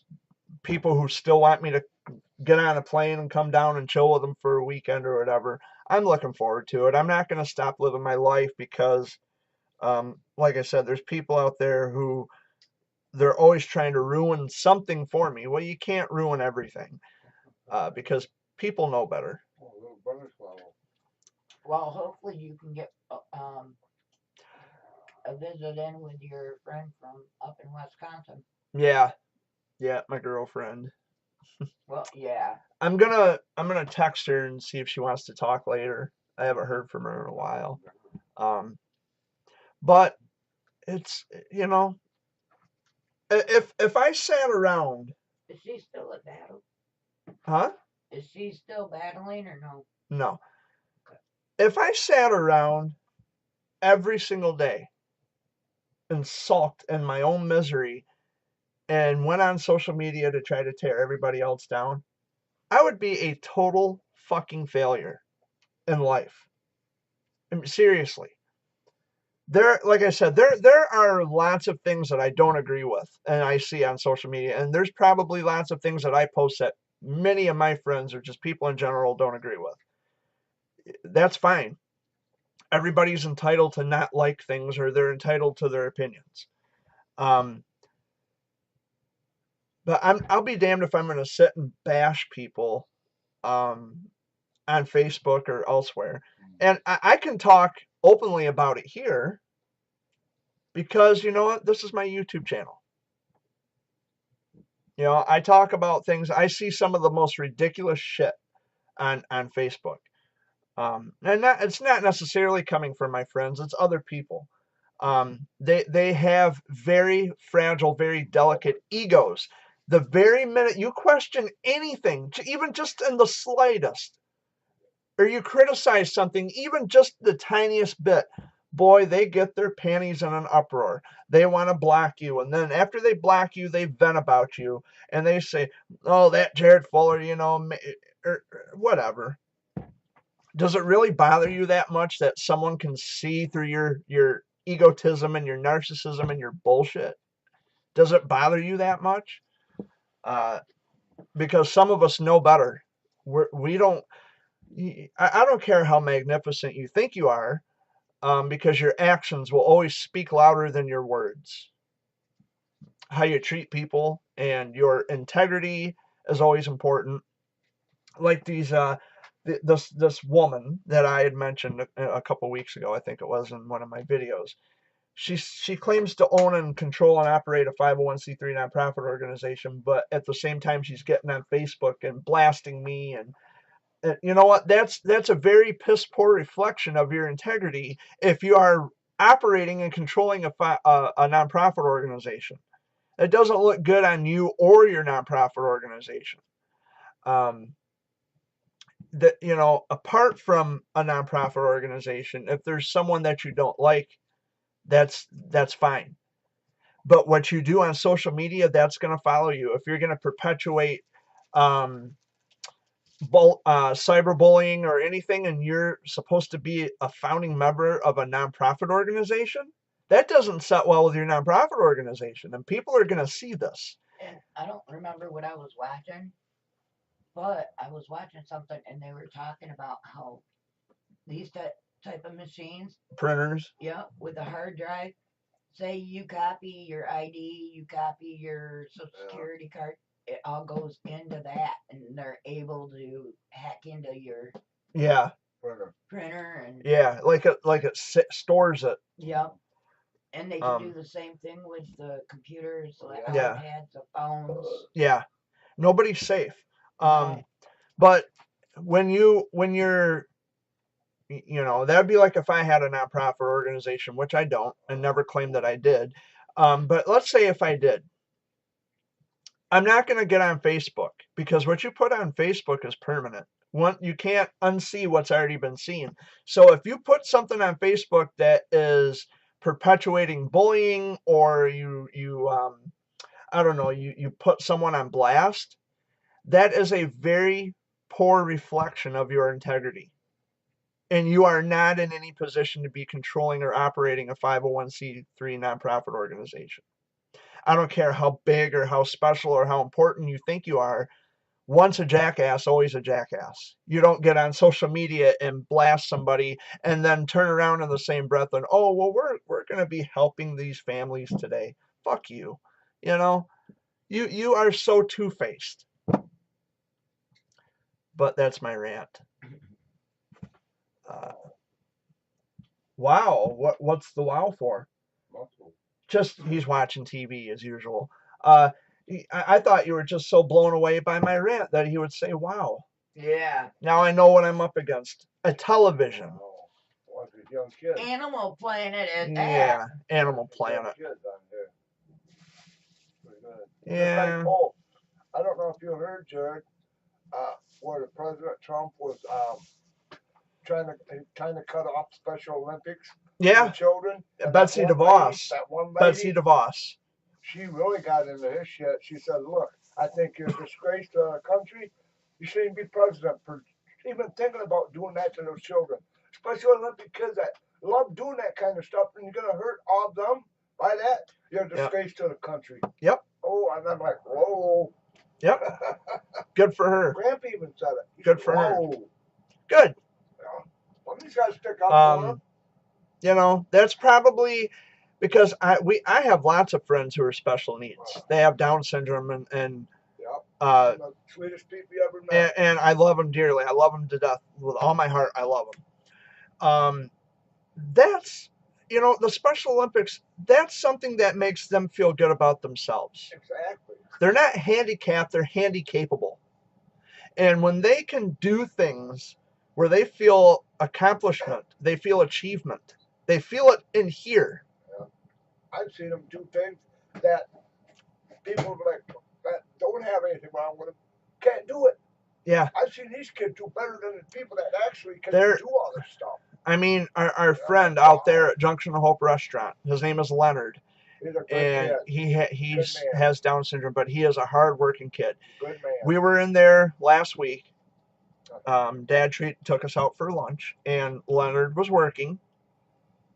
people who still want me to get on a plane and come down and chill with them for a weekend or whatever. I'm looking forward to it. I'm not going to stop living my life because, like I said, there's people out there who they're always trying to ruin something for me. Well, you can't ruin everything because people know better. Oh, a little bonus level. Well, hopefully you can get a visit in with your friend from up in Wisconsin. Yeah, my girlfriend. Well, yeah. I'm gonna text her and see if she wants to talk later. I haven't heard from her in a while. But it's if I sat around, Is she still at battle? huh? Is she still battling or no? No. If I sat around every single day and sulked in my own misery and went on social media to try to tear everybody else down, I would be a total fucking failure in life. I mean, seriously. Like I said, there are lots of things that I don't agree with and I see on social media, and there's probably lots of things that I post that many of my friends or just people in general don't agree with. That's fine. Everybody's entitled to not like things, or they're entitled to their opinions. But I'll be damned if I'm going to sit and bash people on Facebook or elsewhere. And I can talk openly about it here because you know what? This is my YouTube channel. You know, I talk about things. I see some of the most ridiculous shit on Facebook. And it's not necessarily coming from my friends. It's other people. They have very fragile, very delicate egos. The very minute you question anything, even just in the slightest, or you criticize something, even just the tiniest bit, boy, they get their panties in an uproar. They want to block you. And then after they block you, they vent about you. And they say, oh, that Jared Fuller, or whatever. Does it really bother you that much that someone can see through your egotism and your narcissism and your bullshit? Does it bother you that much? Because some of us know better. We don't. I don't care how magnificent you think you are, because your actions will always speak louder than your words. How you treat people and your integrity is always important. Like this woman that I had mentioned a couple weeks ago, I think it was in one of my videos. She claims to own and control and operate a 501c3 nonprofit organization, but at the same time she's getting on Facebook and blasting me, and you know what? That's a very piss poor reflection of your integrity if you are operating and controlling a nonprofit organization. It doesn't look good on you or your nonprofit organization. Apart from a nonprofit organization, if there's someone that you don't like, that's fine. But what you do on social media, that's going to follow you. If you're going to perpetuate cyberbullying or anything, and you're supposed to be a founding member of a nonprofit organization, that doesn't set well with your nonprofit organization, and people are going to see this. And I don't remember what I was watching, but I was watching something and they were talking about how these type of machines, Printers. yeah, with a hard drive, say you copy your ID, you copy your social security card, it all goes into that, and they're able to hack into your Yeah, printer and yeah, like it stores it. yep. And they can do Um, the same thing with the computers, the Yeah. iPads, the phones. yeah, nobody's safe. No. But when you're, you know, that'd be like if I had a nonprofit organization, which I don't, and never claimed that I did. But let's say if I did, I'm not going to get on Facebook, because what you put on Facebook is permanent. You can't unsee what's already been seen. So if you put something on Facebook that is perpetuating bullying, or I don't know, you put someone on blast, that is a very poor reflection of your integrity. And you are not in any position to be controlling or operating a 501c3 nonprofit organization. I don't care how big or how special or how important you think you are. Once a jackass, always a jackass. You don't get on social media and blast somebody and then turn around in the same breath and, oh, well, we're going to be helping these families today. Fuck you. You know, you are so two-faced. But that's my rant. Wow, what's the wow for? Just he's watching TV as usual. I thought you were just so blown away by my rant that he would say wow. Yeah. Now I know what I'm up against. A television. Young kids. Animal Planet at that. Yeah, Animal Planet. Yeah. Oh, I don't know if you heard, Jared, where President Trump was trying to cut off Special Olympics for Yeah. children. Betsy DeVos. That one lady, Betsy DeVos. she really got into his shit. She said, "Look, I think you're a disgrace to our country. You shouldn't be president for even thinking about doing that to those children. Special Olympic kids that love doing that kind of stuff, and you're gonna hurt all of them by that. You're a disgrace to the country." Yep. Oh, and I'm like, whoa. Yep. Good for her. Grandpa even said it. He Good said, for her. whoa. Good. Yeah. Well, these guys stick up for them. You know, that's probably because I have lots of friends who are special needs. They have Down syndrome and Yep. The sweetest people you ever met. and I love them dearly. I love them to death with all my heart. I love them. That's, you know, the Special Olympics. That's something that makes them feel good about themselves. Exactly. They're not handicapped. They're handy-capable. And when they can do things where they feel accomplishment, they feel achievement, they feel it in here. Yeah. I've seen them do things that people like that don't have anything wrong with them can't do it. Yeah. I've seen these kids do better than the people that actually can They're- do all this stuff. I mean, our friend out there at Junction of Hope Restaurant, his name is Leonard, He's a good and kid. he Good man. has Down syndrome, but he is a hard-working kid. Good man. We were in there last week. Dad took us out for lunch, and Leonard was working.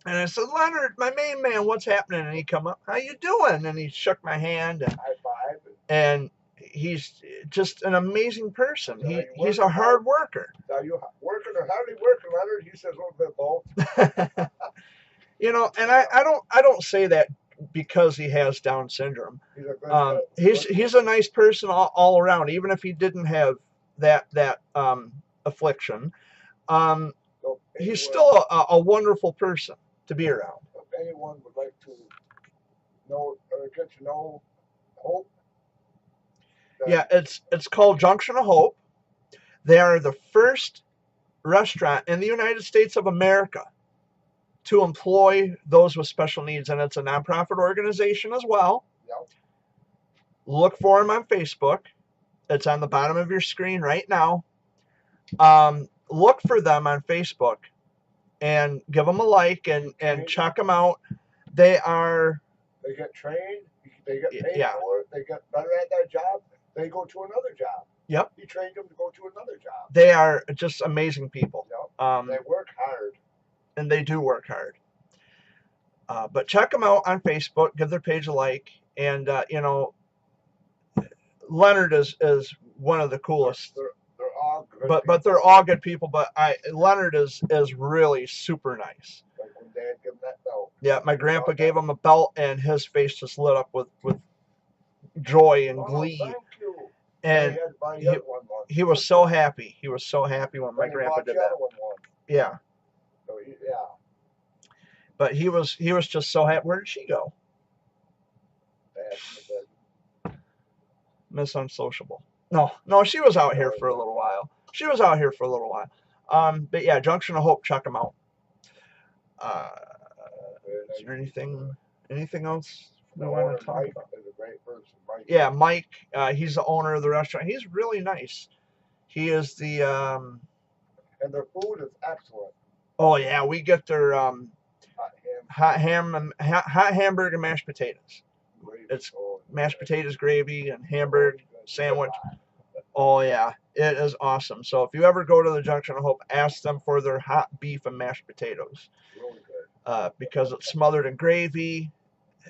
And I said, Leonard, my main man, what's happening? And he come up, how you doing? And he shook my hand, and High five. and he's just an amazing person. So are you He's a working hard worker. Are you working or hardly working, Leonard? He says a little bit both. You know, and I don't say that because he has Down syndrome. He's a good He's a nice person all around, even if he didn't have that affliction. So He's anyone- still a wonderful person to be around. If anyone would like to know or get to know Hope, then Yeah, it's called Junction of Hope. They are the first restaurant in the United States of America to employ those with special needs, and it's a nonprofit organization as well. Yep. Look for them on Facebook. It's on the bottom of your screen right now. Look for them on Facebook and give them a like and check them out. They get trained, they get paid Yeah. for it, they get better at their job, they go to another job. Yep. You train them to go to another job. They are just amazing people. Yep. They work hard. And they do work hard. But check them out on Facebook. Give their page a like. And, you know, Leonard is one of the coolest. They're all good. But they're all good people. But Leonard is really super nice. Like when Dad gave him that belt. Yeah, my grandpa gave him a belt, and his face just lit up with joy and Oh, glee. thank you. And And he had to buy the he, other one once. he was so happy. He was so happy when my Then he grandpa bought did the that. other one once. Yeah. So yeah, But he was just so happy. Where did she go? back in the day. Miss Unsociable. No, she was out here for a little while. She was out here for a little while. But yeah, Junction of Hope, check them out. Is there anything else we want to talk Mike about? is a great person. Mike. Yeah, Mike. He's the owner of the restaurant. He's really nice. He is the And their food is excellent. oh yeah, we get their Hot ham, hot hamburger and mashed potatoes. gravy. It's Oh, mashed yeah. potatoes, gravy, and hamburger Oh, it's good. sandwich. Oh yeah, it is awesome. So if you ever go to the Junction of Hope, ask them for their hot beef and mashed potatoes, Really good. because it's smothered in gravy.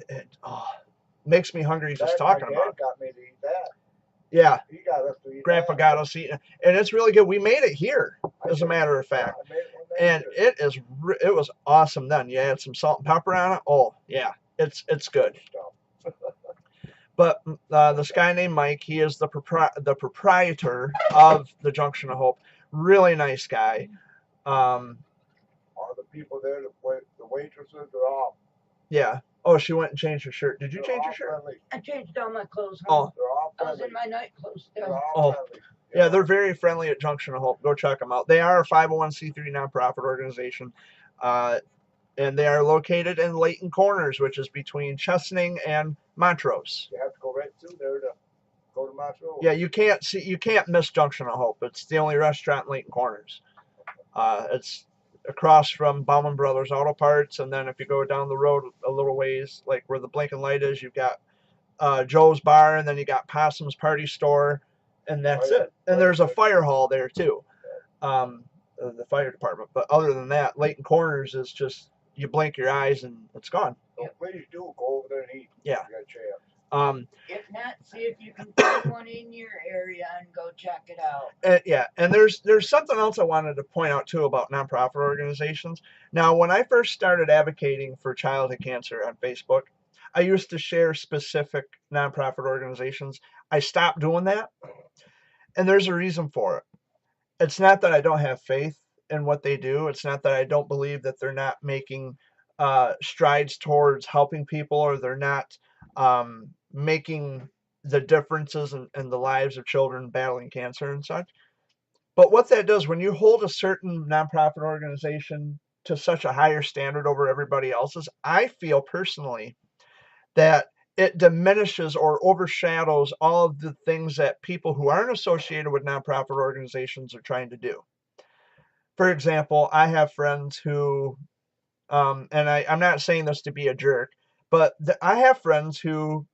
It makes me hungry just talking about it. My dad got me to eat that. Yeah, He got us to eat Grandpa that. got us eating, and it's really good. We made it here, as a matter of fact, I made it one day and too. it was awesome. Then you add some salt and pepper on it. Oh yeah, it's good. Stuff. But this guy named Mike, he is the proprietor of the Junction of Hope. Really nice guy. All the people there, the waitresses, they're all. Yeah. Oh, she went and changed her shirt. Did you they're change all your shirt? Friendly. I changed all my clothes. Oh. They're all I was friendly. in my night clothes They're still. all Oh. friendly. Yeah, they're very friendly at Junction of Hope. Go check them out. They are a 501c3 nonprofit organization, and they are located in Layton Corners, which is between Chesaning and Montrose. You have to go right through there to go to Montrose. Yeah, you can't miss Junction of Hope. It's the only restaurant in Layton Corners. It's across from Bauman Brothers Auto Parts, and then if you go down the road a little ways, like where the blinking light is, you've got Joe's Bar, and then you got Possum's Party Store, and that's it. And there's a fire hall there too, the fire department. But other than that, Layton Corners is just, you blink your eyes and it's gone. So please do go over there and eat. Yeah. If you get a chance. If not, see if you can find one in your area and go check it out. Yeah, and there's something else I wanted to point out too about nonprofit organizations. Now, when I first started advocating for childhood cancer on Facebook, I used to share specific nonprofit organizations. I stopped doing that, and there's a reason for it. It's not that I don't have faith in what they do. It's not that I don't believe that they're not making strides towards helping people, or they're not making the differences in the lives of children battling cancer and such. But what that does, when you hold a certain nonprofit organization to such a higher standard over everybody else's, I feel personally that it diminishes or overshadows all of the things that people who aren't associated with nonprofit organizations are trying to do. For example, I have friends who, and I'm not saying this to be a jerk, but I have friends who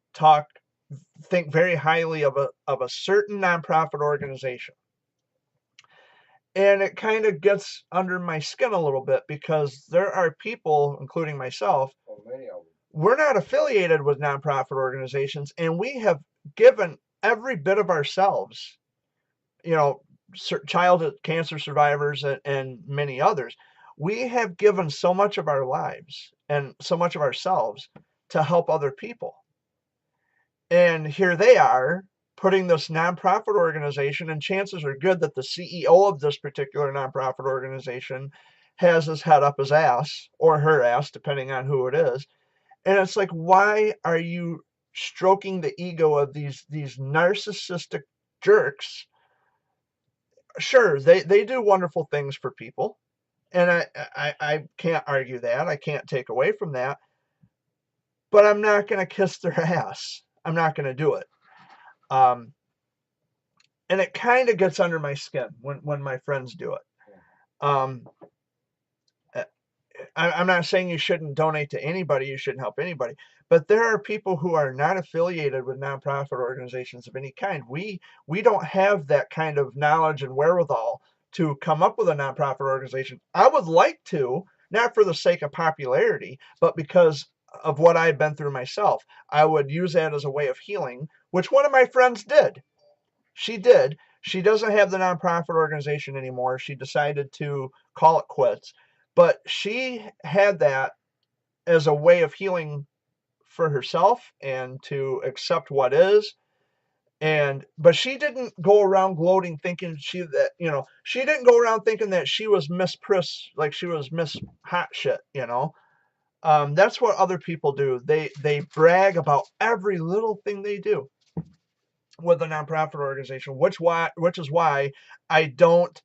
think very highly of a certain nonprofit organization. And it kind of gets under my skin a little bit, because there are people, including myself, Well, many of them. we're not affiliated with nonprofit organizations, and we have given every bit of ourselves, childhood cancer survivors and many others. We have given so much of our lives and so much of ourselves to help other people. And here they are putting this nonprofit organization, and chances are good that the CEO of this particular nonprofit organization has his head up his ass, or her ass, depending on who it is. And it's like, why are you stroking the ego of these narcissistic jerks? Sure, they do wonderful things for people, and I can't argue that. I can't take away from that. But I'm not going to kiss their ass. I'm not going to do it. And it kind of gets under my skin when my friends do it. I'm not saying you shouldn't donate to anybody, you shouldn't help anybody, but there are people who are not affiliated with nonprofit organizations of any kind. We don't have that kind of knowledge and wherewithal to come up with a nonprofit organization. I would like to, not for the sake of popularity, but because of what I've been through myself. I would use that as a way of healing, which one of my friends did. She did. She doesn't have the nonprofit organization anymore. She decided to call it quits. But she had that as a way of healing for herself and to accept what is. But she didn't go around gloating thinking she didn't go around thinking that she was Miss Priss, like she was Miss Hot Shit, that's what other people do. They brag about every little thing they do with a nonprofit organization, which is why I don't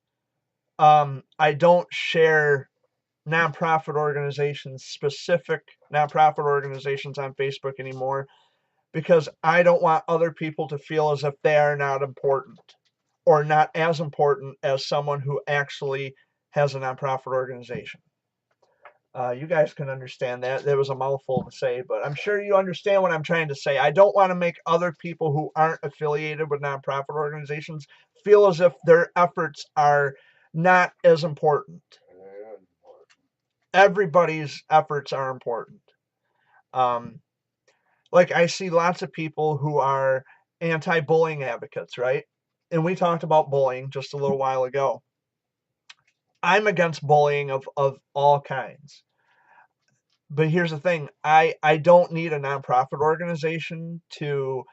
share specific nonprofit organizations on Facebook anymore, because I don't want other people to feel as if they are not important or not as important as someone who actually has a nonprofit organization. You guys can understand that. That was a mouthful to say, but I'm sure you understand what I'm trying to say. I don't want to make other people who aren't affiliated with nonprofit organizations feel as if their efforts are not as important. Everybody's efforts are important. Like I see lots of people who are anti-bullying advocates, right? And we talked about bullying just a little while ago. I'm against bullying of all kinds. But here's the thing, I don't need a nonprofit organization to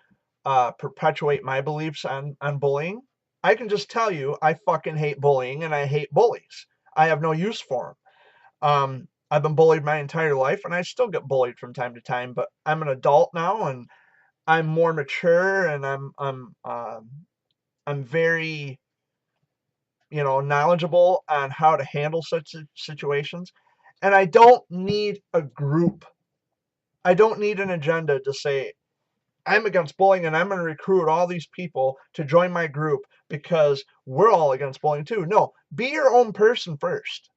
perpetuate my beliefs on bullying. I can just tell you I fucking hate bullying and I hate bullies. I have no use for them. I've been bullied my entire life and I still get bullied from time to time, but I'm an adult now and I'm more mature and I'm very knowledgeable on how to handle such situations. And I don't need a group. I don't need an agenda to say I'm against bullying and I'm going to recruit all these people to join my group because we're all against bullying too. No, be your own person first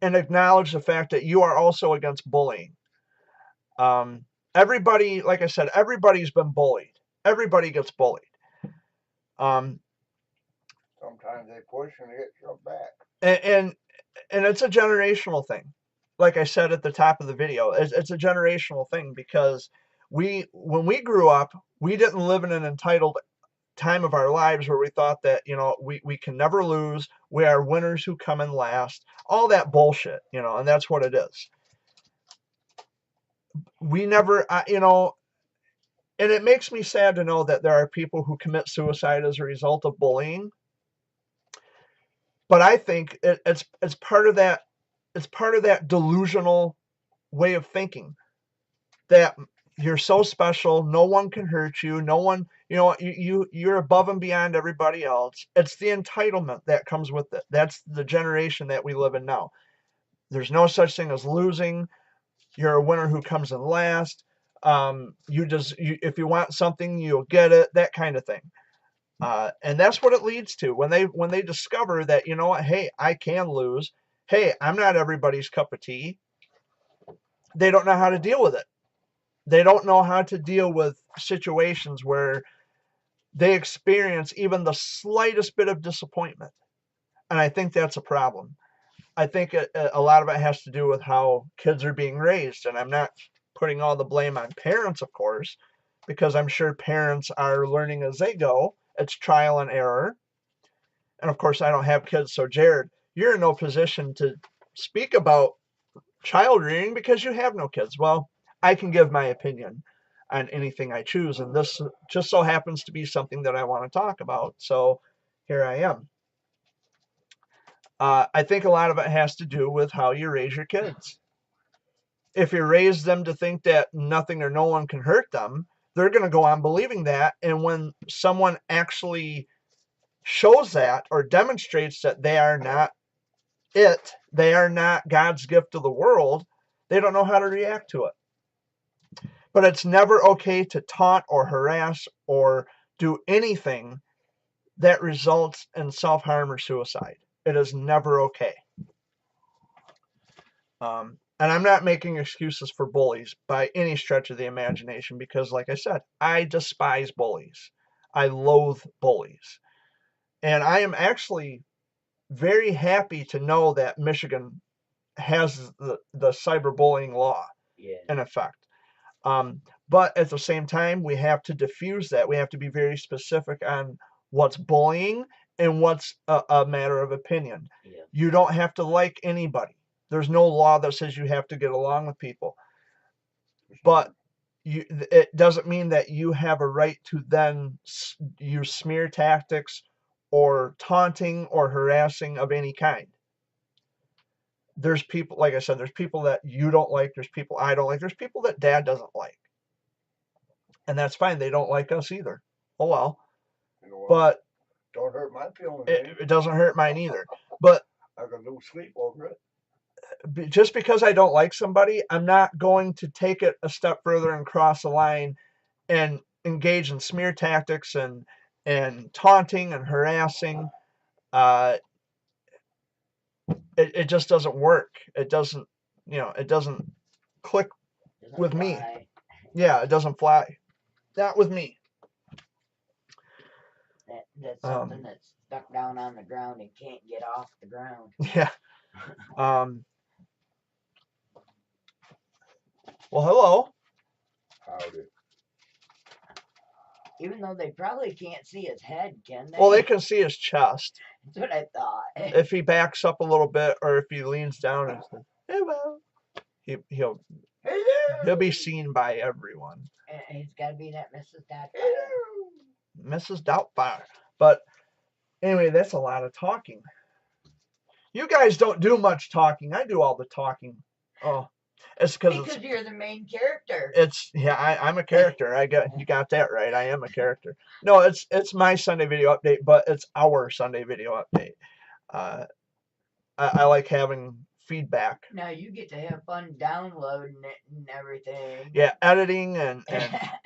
and acknowledge the fact that you are also against bullying. Everybody, like I said, everybody's been bullied. Everybody gets bullied. Sometimes they push and they get shoved back. And it's a generational thing. Like I said at the top of the video, it's a generational thing because when we grew up, we didn't live in an entitled time of our lives where we thought that, we can never lose. We are winners who come in last, all that bullshit, and that's what it is. We never, and it makes me sad to know that there are people who commit suicide as a result of bullying. But I think it's part of that. It's part of that delusional way of thinking that you're so special, no one can hurt you, no one, you're above and beyond everybody else. It's the entitlement that comes with it. That's the generation that we live in now. There's no such thing as losing. You're a winner who comes in last. If you want something, you'll get it. That kind of thing. And that's what it leads to when they discover that, hey, I can lose. Hey, I'm not everybody's cup of tea. They don't know how to deal with it. They don't know how to deal with situations where they experience even the slightest bit of disappointment. And I think that's a problem. I think a lot of it has to do with how kids are being raised. And I'm not putting all the blame on parents, of course, because I'm sure parents are learning as they go. It's trial and error. And of course, I don't have kids. So, Jared, you're in no position to speak about child rearing because you have no kids. Well, I can give my opinion on anything I choose. And this just so happens to be something that I want to talk about. So here I am. I think a lot of it has to do with how you raise your kids. If you raise them to think that nothing or no one can hurt them, they're going to go on believing that. And when someone actually shows that or demonstrates that they are not they are not God's gift to the world, they don't know how to react to it. But it's never okay to taunt or harass or do anything that results in self-harm or suicide. It is never okay. And I'm not making excuses for bullies by any stretch of the imagination because, like I said, I despise bullies. I loathe bullies. And I am actually very happy to know that Michigan has the cyberbullying law in effect. But at the same time, we have to diffuse that. We have to be very specific on what's bullying and what's a matter of opinion. Yeah. You don't have to like anybody. There's no law that says you have to get along with people. But it doesn't mean that you have a right to then use smear tactics or taunting or harassing of any kind. There's people, like I said, there's people that you don't like, there's people I don't like, there's people that Dad doesn't like. And that's fine. They don't like us either. Oh well. You know what? But Don't hurt my feelings. it doesn't hurt mine either. But I can lose sleep over it. just because I don't like somebody, I'm not going to take it a step further and cross the line and engage in smear tactics and taunting and harassing. It just doesn't work. It doesn't, it doesn't click Doesn't with me. fly. Yeah, it doesn't fly. Not with me. That's something that's stuck down on the ground and can't get off the ground. Yeah. Well, hello. Howdy. Even though they probably can't see his head, can they? Well, they can see his chest. That's what I thought. If he backs up a little bit, or if he leans down and says, "Hello," he'll be seen by everyone. And he's got to be that Mrs. Doubtfire. Mrs. Doubtfire. But anyway, that's a lot of talking. You guys don't do much talking. I do all the talking. Oh, it's Because you're the main character. I'm a character. You got that right. I am a character. No, it's my Sunday video update, but it's our Sunday video update. I like having feedback. Now you get to have fun downloading it and everything. Yeah, editing and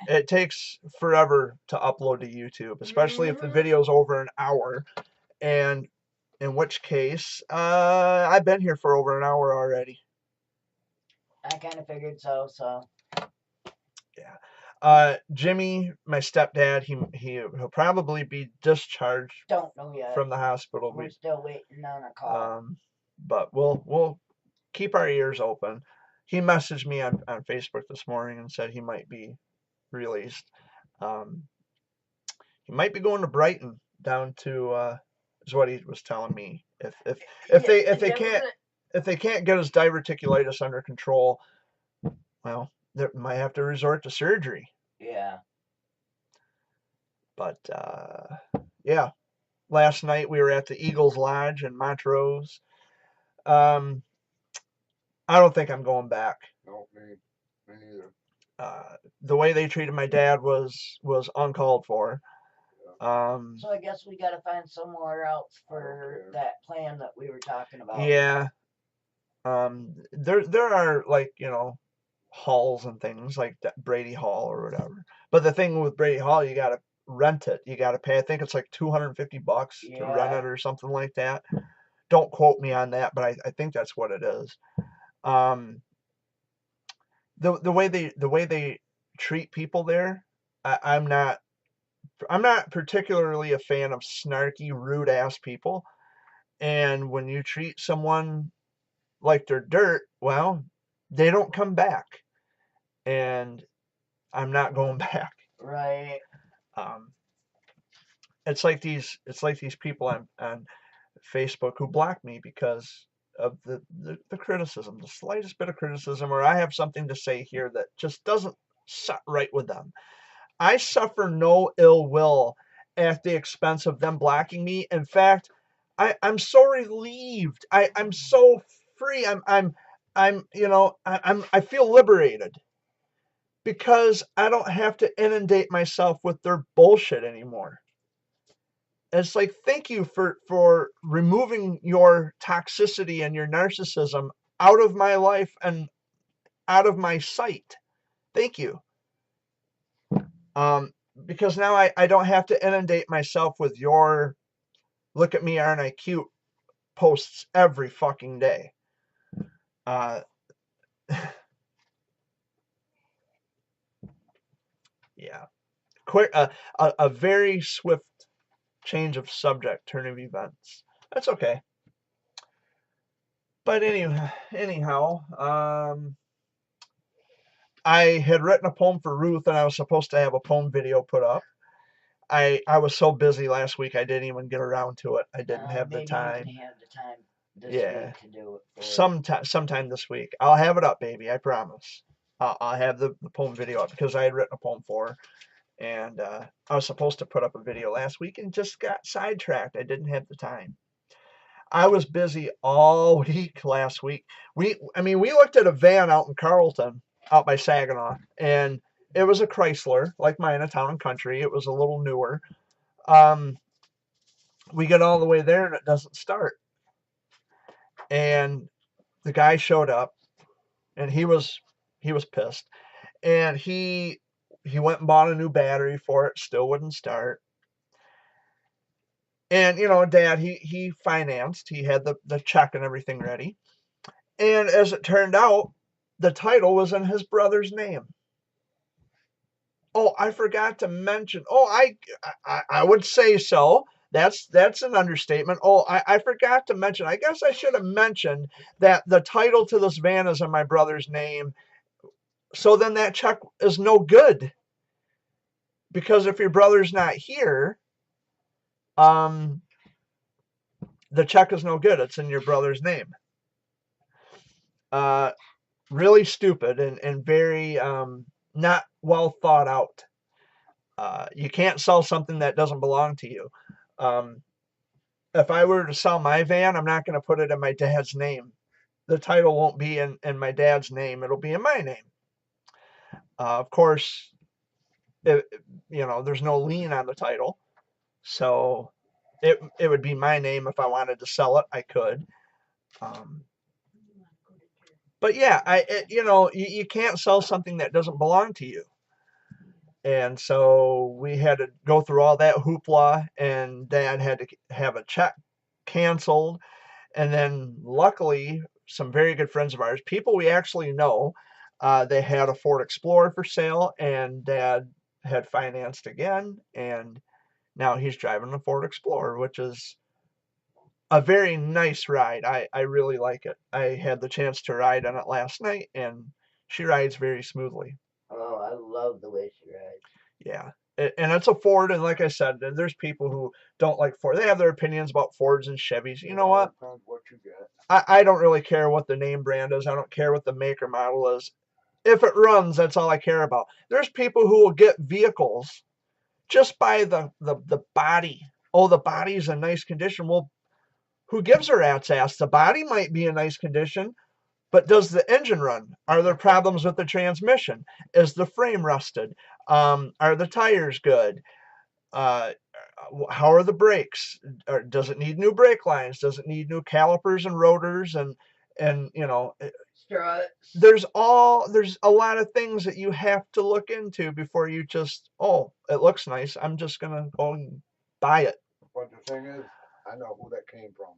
it takes forever to upload to YouTube, especially if the video's over an hour. And in which case, I've been here for over an hour already. I kind of figured so. Yeah. Jimmy, my stepdad, he'll probably be discharged Don't know yet. from the hospital. We're still waiting on a call. But we'll keep our ears open. He messaged me on Facebook this morning and said he might be released. He might be going to Brighton down to is what he was telling me. If they can't get his diverticulitis under control, well, they might have to resort to surgery. Yeah. But yeah, last night we were at the Eagles Lodge in Montrose. I don't think I'm going back. No, me neither. The way they treated my dad was uncalled for. So I guess we got to find somewhere else for that plan that we were talking about. Yeah. There are, like, halls and things like that, Brady Hall or whatever. But the thing with Brady Hall, you got to rent it. You got to pay. I think it's like $250 to rent it or something like that. Don't quote me on that, but I think that's what it is. The way they treat people there, I'm not particularly a fan of snarky, rude ass people. And when you treat someone like they're dirt, well, they don't come back. And I'm not going back. Right. It's like these people on Facebook who block me because of the criticism, the slightest bit of criticism, or I have something to say here that just doesn't sit right with them. I suffer no ill will at the expense of them blocking me. In fact, I'm so relieved. I'm so free. I feel liberated because I don't have to inundate myself with their bullshit anymore. It's like, thank you for removing your toxicity and your narcissism out of my life and out of my sight. Thank you. Because now I don't have to inundate myself with your "look at me, aren't I cute" posts every fucking day. Yeah. Quick, a very swift change of subject, turn of events. That's okay. But anyhow, I had written a poem for Ruth, and I was supposed to have a poem video put up. I was so busy last week, I didn't even get around to it. I didn't have the time. You can have the time this Yeah. week to do it. Sometime this week. I'll have it up, baby. I promise. I'll have the poem video up because I had written a poem for her. And I was supposed to put up a video last week and just got sidetracked. I didn't have the time. I was busy all week last week. We looked at a van out in Carlton, out by Saginaw, and it was a Chrysler, like mine, a Town and Country. It was a little newer. We get all the way there and it doesn't start. And the guy showed up, and he was pissed. And he went and bought a new battery for it, still wouldn't start. And, Dad, he financed. He had the check and everything ready. And as it turned out, the title was in his brother's name. Oh, I forgot to mention. Oh, I would say so. That's an understatement. Oh, I forgot to mention. I guess I should have mentioned that the title to this van is in my brother's name. So then that check is no good. Because if your brother's not here, the check is no good. It's in your brother's name. Really stupid and very not well thought out. You can't sell something that doesn't belong to you. If I were to sell my van, I'm not going to put it in my dad's name. The title won't be in my dad's name. It'll be in my name. Of course, there's no lien on the title. So it would be my name. If I wanted to sell it, I could. But yeah, you can't sell something that doesn't belong to you. And so we had to go through all that hoopla, and Dad had to have a check canceled. And then luckily, some very good friends of ours, people we actually know, they had a Ford Explorer for sale, and Dad had financed again. And now he's driving a Ford Explorer, which is a very nice ride. I really like it. I had the chance to ride on it last night, and she rides very smoothly. Oh, I love the way she rides. Yeah. And it's a Ford, and like I said, there's people who don't like Ford. They have their opinions about Fords and Chevys. You know what? What you get. I don't really care what the name brand is. I don't care what the make or model is. If it runs, that's all I care about. There's people who will get vehicles just by the body. Oh, the body's in nice condition. Well, who gives a rat's ass? The body might be in nice condition, but does the engine run? Are there problems with the transmission? Is the frame rusted? Are the tires good? How are the brakes? Does it need new brake lines? Does it need new calipers and rotors? And Struts. there's a lot of things that you have to look into before you just, oh, it looks nice, I'm just gonna go and buy it. But the thing is, I know who that came from.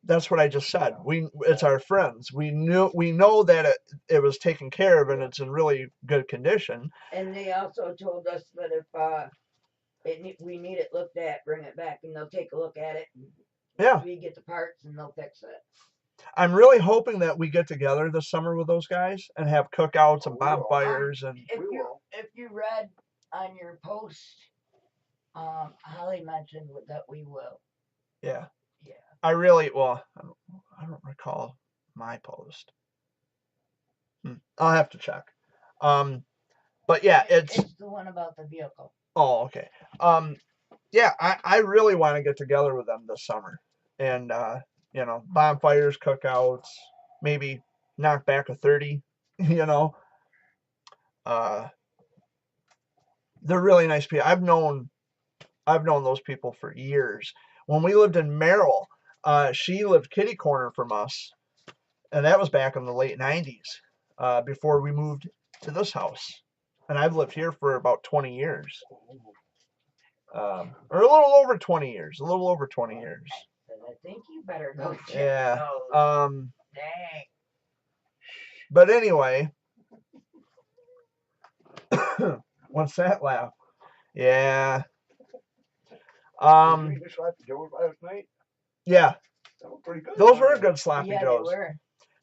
That's what I just said. It's our friends. We know that it was taken care of and it's in really good condition. And they also told us that if we need it looked at, bring it back, and they'll take a look at it. Yeah. We get the parts and they'll fix it. I'm really hoping that we get together this summer with those guys and have cookouts and bonfires and. If you read on your post, Holly mentioned that we will. Yeah. Yeah. I don't recall my post. I'll have to check. But yeah, it's the one about the vehicle. Oh, okay. Yeah, I really want to get together with them this summer, and bonfires, cookouts, maybe knock back a 30. They're really nice people. I've known those people for years. When we lived in Merrill, she lived kitty corner from us, and that was back in the late 90s, before we moved to this house. And I've lived here for about 20 years. Or a little over 20 years. And I think you better go check Yeah. those. Dang. But anyway, what's that laugh? Yeah. Did you just slap Joe last night? Yeah. That was pretty good. Those were good sloppy Yeah, joes. they were.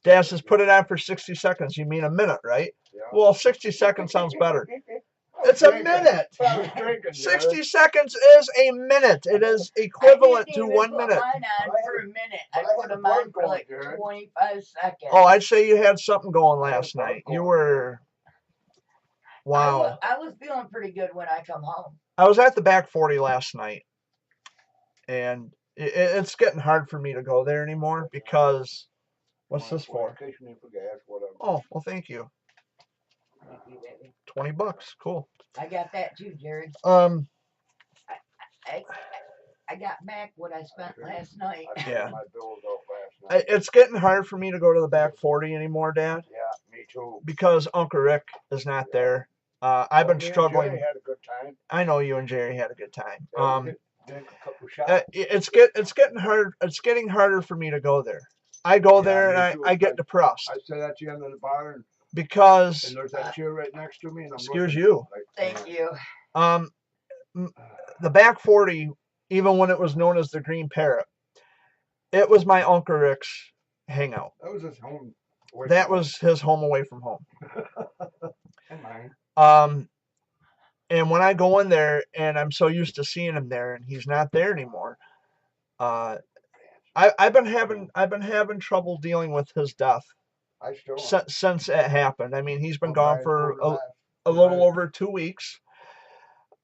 Dad says put it on for 60 seconds. You mean a minute, right? Yeah. Well, 60 seconds sounds better. It's a minute. I was drinking, 60 Jared. seconds is a minute. It is equivalent I to didn't even 1 put minute. mine on But I for had- a minute. but I I had put the them on blood for going, like Jared. 25 seconds. Oh, I'd say you had something going I had last blood night. You going, were, wow. I was feeling pretty good when I come home. I was at the back 40 last night, and it's getting hard for me to go there anymore because, what's this for? In case you need for gas, whatever. Oh, well, thank you. Thank you, baby. $20, cool. I got that too, Jared. I got back what I spent last night. I paid Yeah. my bills out last night. It's getting hard for me to go to the back 40 anymore, Dad, Yeah, me too. because Uncle Rick is not there. I've been Me and struggling. Jerry had a good time. I know you and Jerry had a good time. Yeah, we drank a couple shots. It's getting hard. It's getting harder for me to go there. I go Yeah, there me and too. I get depressed I sit at the end of the bar and because, there's that chair right next to me. And I'm excuse looking, you, like, Thank you. the back 40, even when it was known as the Green Parrot, it was my Uncle Rick's hangout. That was his home. That was his home away from home. And mine. And when I go in there and I'm so used to seeing him there and he's not there anymore, I've been having trouble dealing with his death I still since it happened. I mean, he's been went gone by his for corner a little over 2 weeks.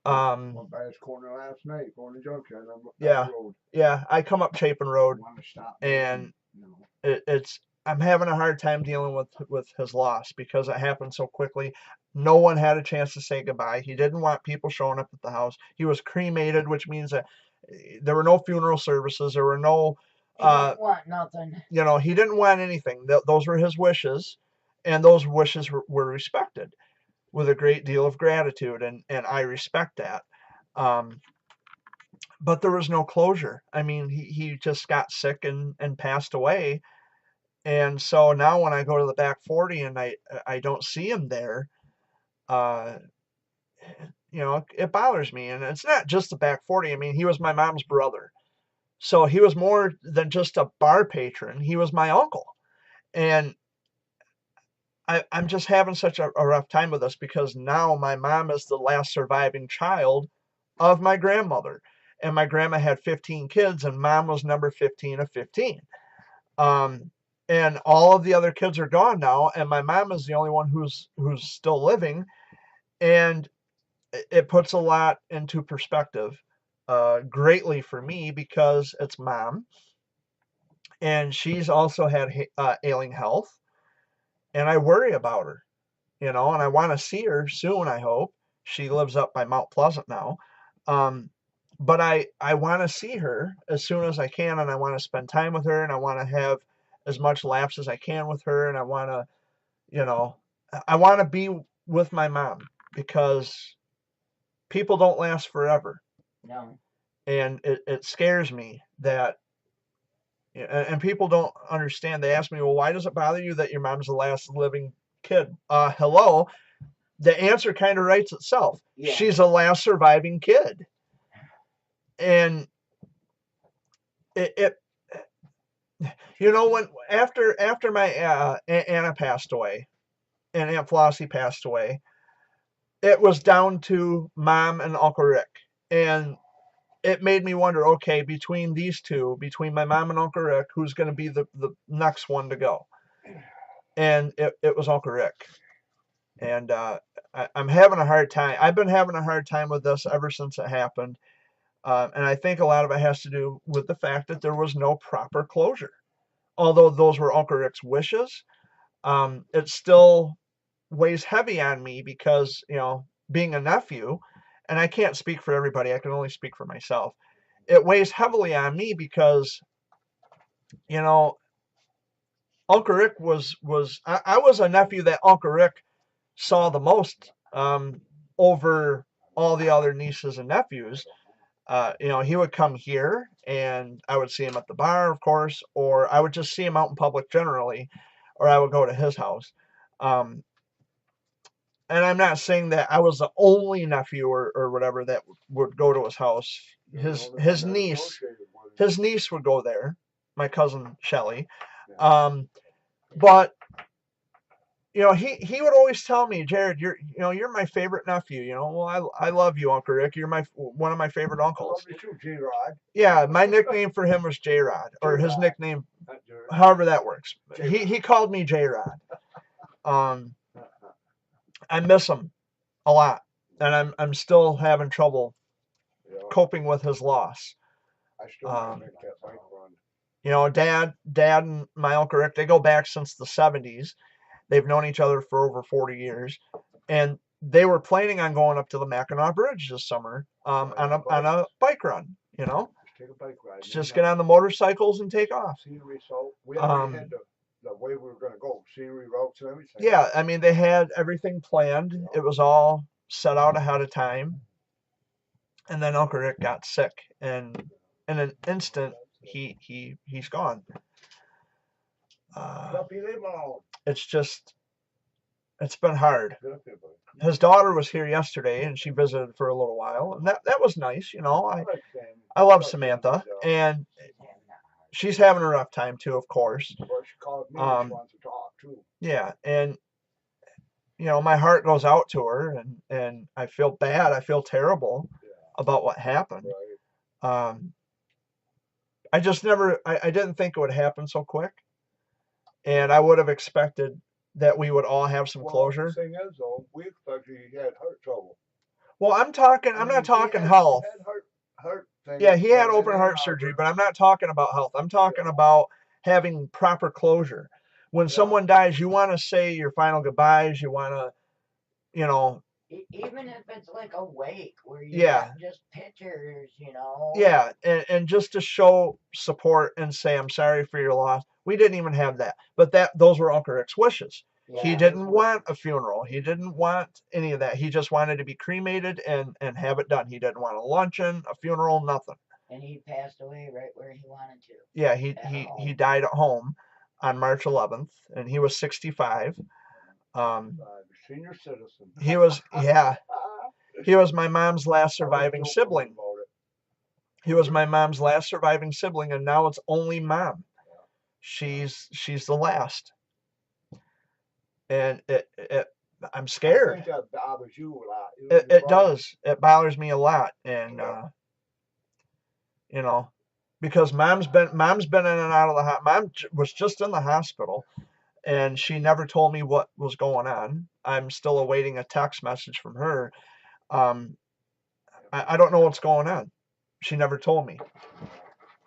went by his corner last night, going to Junction. And I'm Yeah. down the road. Yeah, I come up Chapin Road, I wanna stop and you know. I'm having a hard time dealing with his loss because it happened so quickly. No one had a chance to say goodbye. He didn't want people showing up at the house. He was cremated, which means that there were no funeral services. There were no, He didn't want nothing. he didn't want anything. Those were his wishes, and those wishes were respected with a great deal of gratitude, and I respect that. But there was no closure. I mean, he just got sick and passed away. And so now when I go to the back 40 and I don't see him there, it bothers me. And it's not just the back 40. I mean, he was my mom's brother. So he was more than just a bar patron. He was my uncle. And I'm just having such a rough time with this because now my mom is the last surviving child of my grandmother. And my grandma had 15 kids and mom was number 15 of 15. And all of the other kids are gone now, and my mom is the only one who's still living, and it puts a lot into perspective, greatly for me because it's mom, and she's also had ailing health, and I worry about her, and I want to see her soon. I hope she lives up by Mount Pleasant now, but I want to see her as soon as I can, and I want to spend time with her, and I want to have as much laughs as I can with her, and I want to be with my mom because people don't last forever. No. And it scares me that, and people don't understand. They ask me, well, why does it bother you that your mom's the last living kid? Hello. The answer kind of writes itself. Yeah. She's the last surviving kid. And when after my Aunt Anna passed away and Aunt Flossie passed away, it was down to Mom and Uncle Rick, and it made me wonder, okay, between these two, between my mom and Uncle Rick, who's going to be the next one to go? And it was Uncle Rick. And I'm having a hard time. I've been having a hard time with this ever since it happened. And I think a lot of it has to do with the fact that there was no proper closure. Although those were Uncle Rick's wishes, it still weighs heavy on me because, being a nephew, and I can't speak for everybody, I can only speak for myself. It weighs heavily on me because, Uncle Rick I was a nephew that Uncle Rick saw the most, over all the other nieces and nephews. He would come here and I would see him at the bar, of course, or I would just see him out in public generally, or I would go to his house. And I'm not saying that I was the only nephew or whatever that would go to his house. His niece would go there, my cousin Shelly. But you know, he would always tell me, Jared, you're my favorite nephew. You know, well, I love you, Uncle Rick. You're one of my favorite I love uncles. you too, G-Rod. Yeah, my nickname for him was J Rod, or his J-Rod. nickname, Not Jared. however that works. J-Rod. He called me J Rod. I miss him a lot, and I'm still having trouble Yeah, coping with his loss. I still might make that bike run. You know, Dad and my Uncle Rick, they go back since the 70s. They've known each other for over 40 years, and they were planning on going up to the Mackinac Bridge this summer on a bike run. You know, Just take a bike ride. just get on the motorcycles and take off. Scenery, so we already had the way we were going to go, scenery routes and everything. Yeah, I mean, they had everything planned. It was all set out ahead of time. And then Uncle Rick got sick, and in an instant, he's gone. Puppy, leave him alone. It's been hard. Get up here, buddy. His daughter was here yesterday, and she visited for a little while, and that was nice. You know, like Sam. I love Love Samantha, Sam, and she's having a rough time too, of course. Well, she called me and she wants to talk too. Yeah, and you know, my heart goes out to her, and I feel bad. I feel terrible about what happened. Right. I just never, I didn't think it would happen so quick, and I would have expected that we would all have some closure. The thing is, though, we expected he had heart trouble. Well, I'm not talking health. He had heart thing. Yeah, he had open heart surgery, but I'm not talking about health. I'm talking about having proper closure. When someone dies, you want to say your final goodbyes. You want to, you know. Even if it's like a wake where you have just pictures, you know. Yeah, and just to show support and say I'm sorry for your loss. We didn't even have that, but those were Uncle Rick's wishes. Yeah, he didn't want a funeral. He didn't want any of that. He just wanted to be cremated and have it done. He didn't want a luncheon, a funeral, nothing. And he passed away right where he wanted to. Yeah, he died at home on March 11th, and he was 65. Senior citizen. He was, yeah. He was my mom's last surviving sibling. He was my mom's last surviving sibling, and now it's only Mom. She's the last. And I'm scared. I think that bothers you a lot. It does. It bothers me a lot, and you know, because mom's been in and out of the hospital. Mom was just in the hospital, and she never told me what was going on. I'm still awaiting a text message from her. I don't know what's going on. She never told me,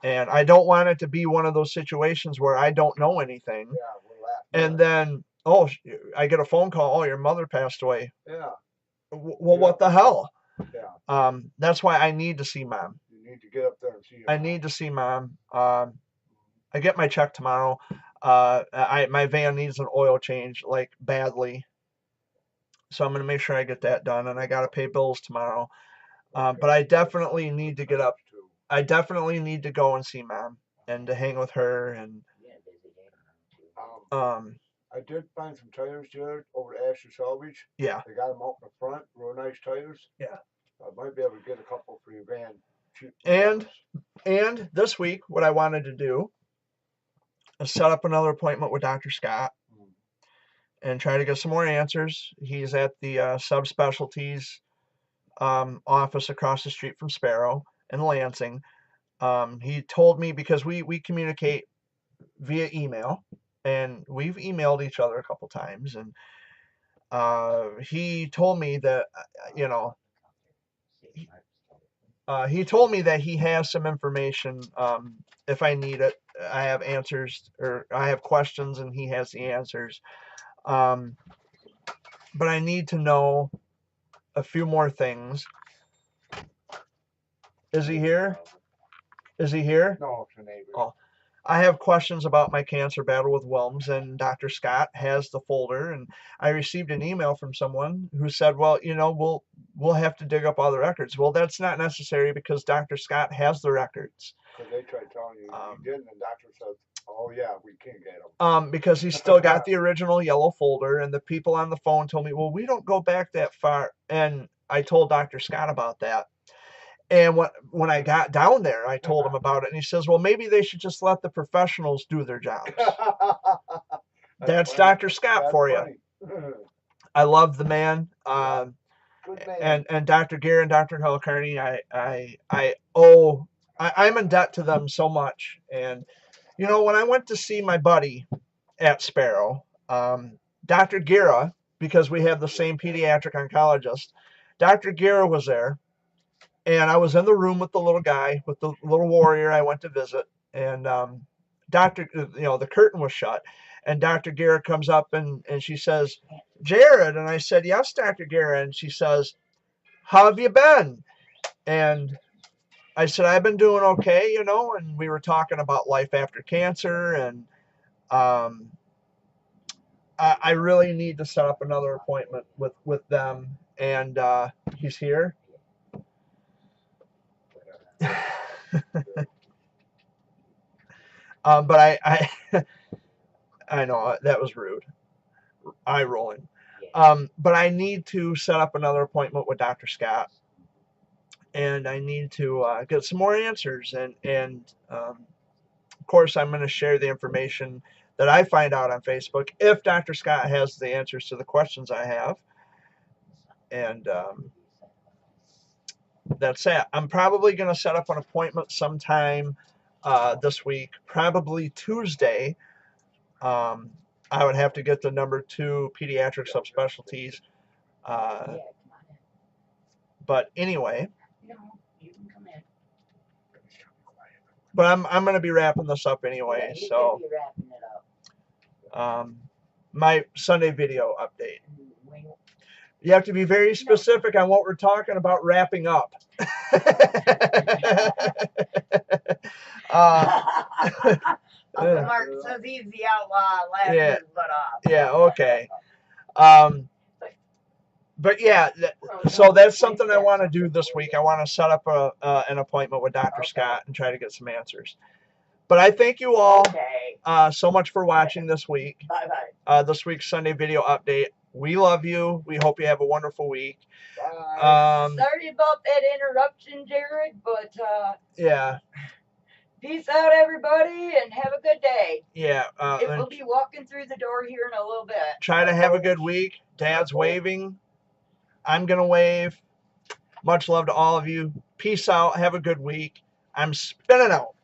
and I don't want it to be one of those situations where I don't know anything, and then I get a phone call. Oh, your mother passed away. Yeah. Well, what the hell? Yeah. That's why I need to see Mom. You need to get up there and see her. I need to see Mom. I get my check tomorrow. My van needs an oil change, like, badly. So I'm going to make sure I get that done, and I got to pay bills tomorrow. But I definitely need to get up. I definitely need to go and see Mom and to hang with her. And I did find some tires, Jared, over at Asher Salvage. Yeah. They got them out in the front, real nice tires. Yeah. I might be able to get a couple for your van. And this week, what I wanted to do is set up another appointment with Dr. Scott and try to get some more answers. He's at the subspecialties office across the street from Sparrow in Lansing. He told me, because we communicate via email, and we've emailed each other a couple times, and he told me that, you know, he told me that he has some information. If I need it, I have answers, or I have questions, and he has the answers. But I need to know a few more things. Is he here? Is he here? No, it's a neighbor. Oh. I have questions about my cancer battle with Wilms, and Dr. Scott has the folder, and I received an email from someone who said, well, you know, we'll have to dig up all the records. Well, that's not necessary, because Dr. Scott has the records. Because they tried telling you you didn't, and the doctor said, oh yeah, we can get them. Because he's still got the original yellow folder, and the people on the phone told me, well, we don't go back that far. And I told Dr. Scott about that. And when I got down there, I told him about it, and he says, well, maybe they should just let the professionals do their jobs. That's Dr. Scott for you. I love the man. Good man. And Dr. Gear and Dr. Helicarney, I owe, I'm in debt to them so much. And, you know, when I went to see my buddy at Sparrow, Dr. Gira, because we have the same pediatric oncologist, Dr. Gira was there. And I was in the room with the little guy, with the little warrior I went to visit. And the curtain was shut. And Dr. Gira comes up and she says, Jared. And I said, yes, Dr. Gira. And she says, how have you been? And I said, I've been doing okay, you know. And we were talking about life after cancer. And I really need to set up another appointment with them. And he's here. But I know that was rude. Eye rolling. But I need to set up another appointment with Dr. Scott, and I need to get some more answers. And of course, I'm going to share the information that I find out on Facebook if Dr. Scott has the answers to the questions I have. And that's it. I'm probably going to set up an appointment sometime this week, probably Tuesday. I would have to get the number 2 pediatric subspecialties. But anyway, No, you can come in. but I'm going to be wrapping this up anyway. Yeah, he's So gonna be wrapping it up. my Sunday video update. We- You have to be very specific on what we're talking about wrapping up. Uncle Mark says he's the outlaw, laughing Yeah. his butt off. Yeah, okay. But yeah, so that's something I want to do this week. I want to set up an appointment with Dr. Okay. Scott and try to get some answers. But I thank you all Okay. so much for watching this week. Bye-bye. This week's Sunday video update. We love you. We hope you have a wonderful week. Bye. Sorry about that interruption, Jared, but Yeah, peace out, everybody, and have a good day. yeah. It And will be walking through the door here in a little bit. try to have a good week. Dad's waving. I'm going to wave. Much love to all of you. Peace out. Have a good week. I'm spinning out.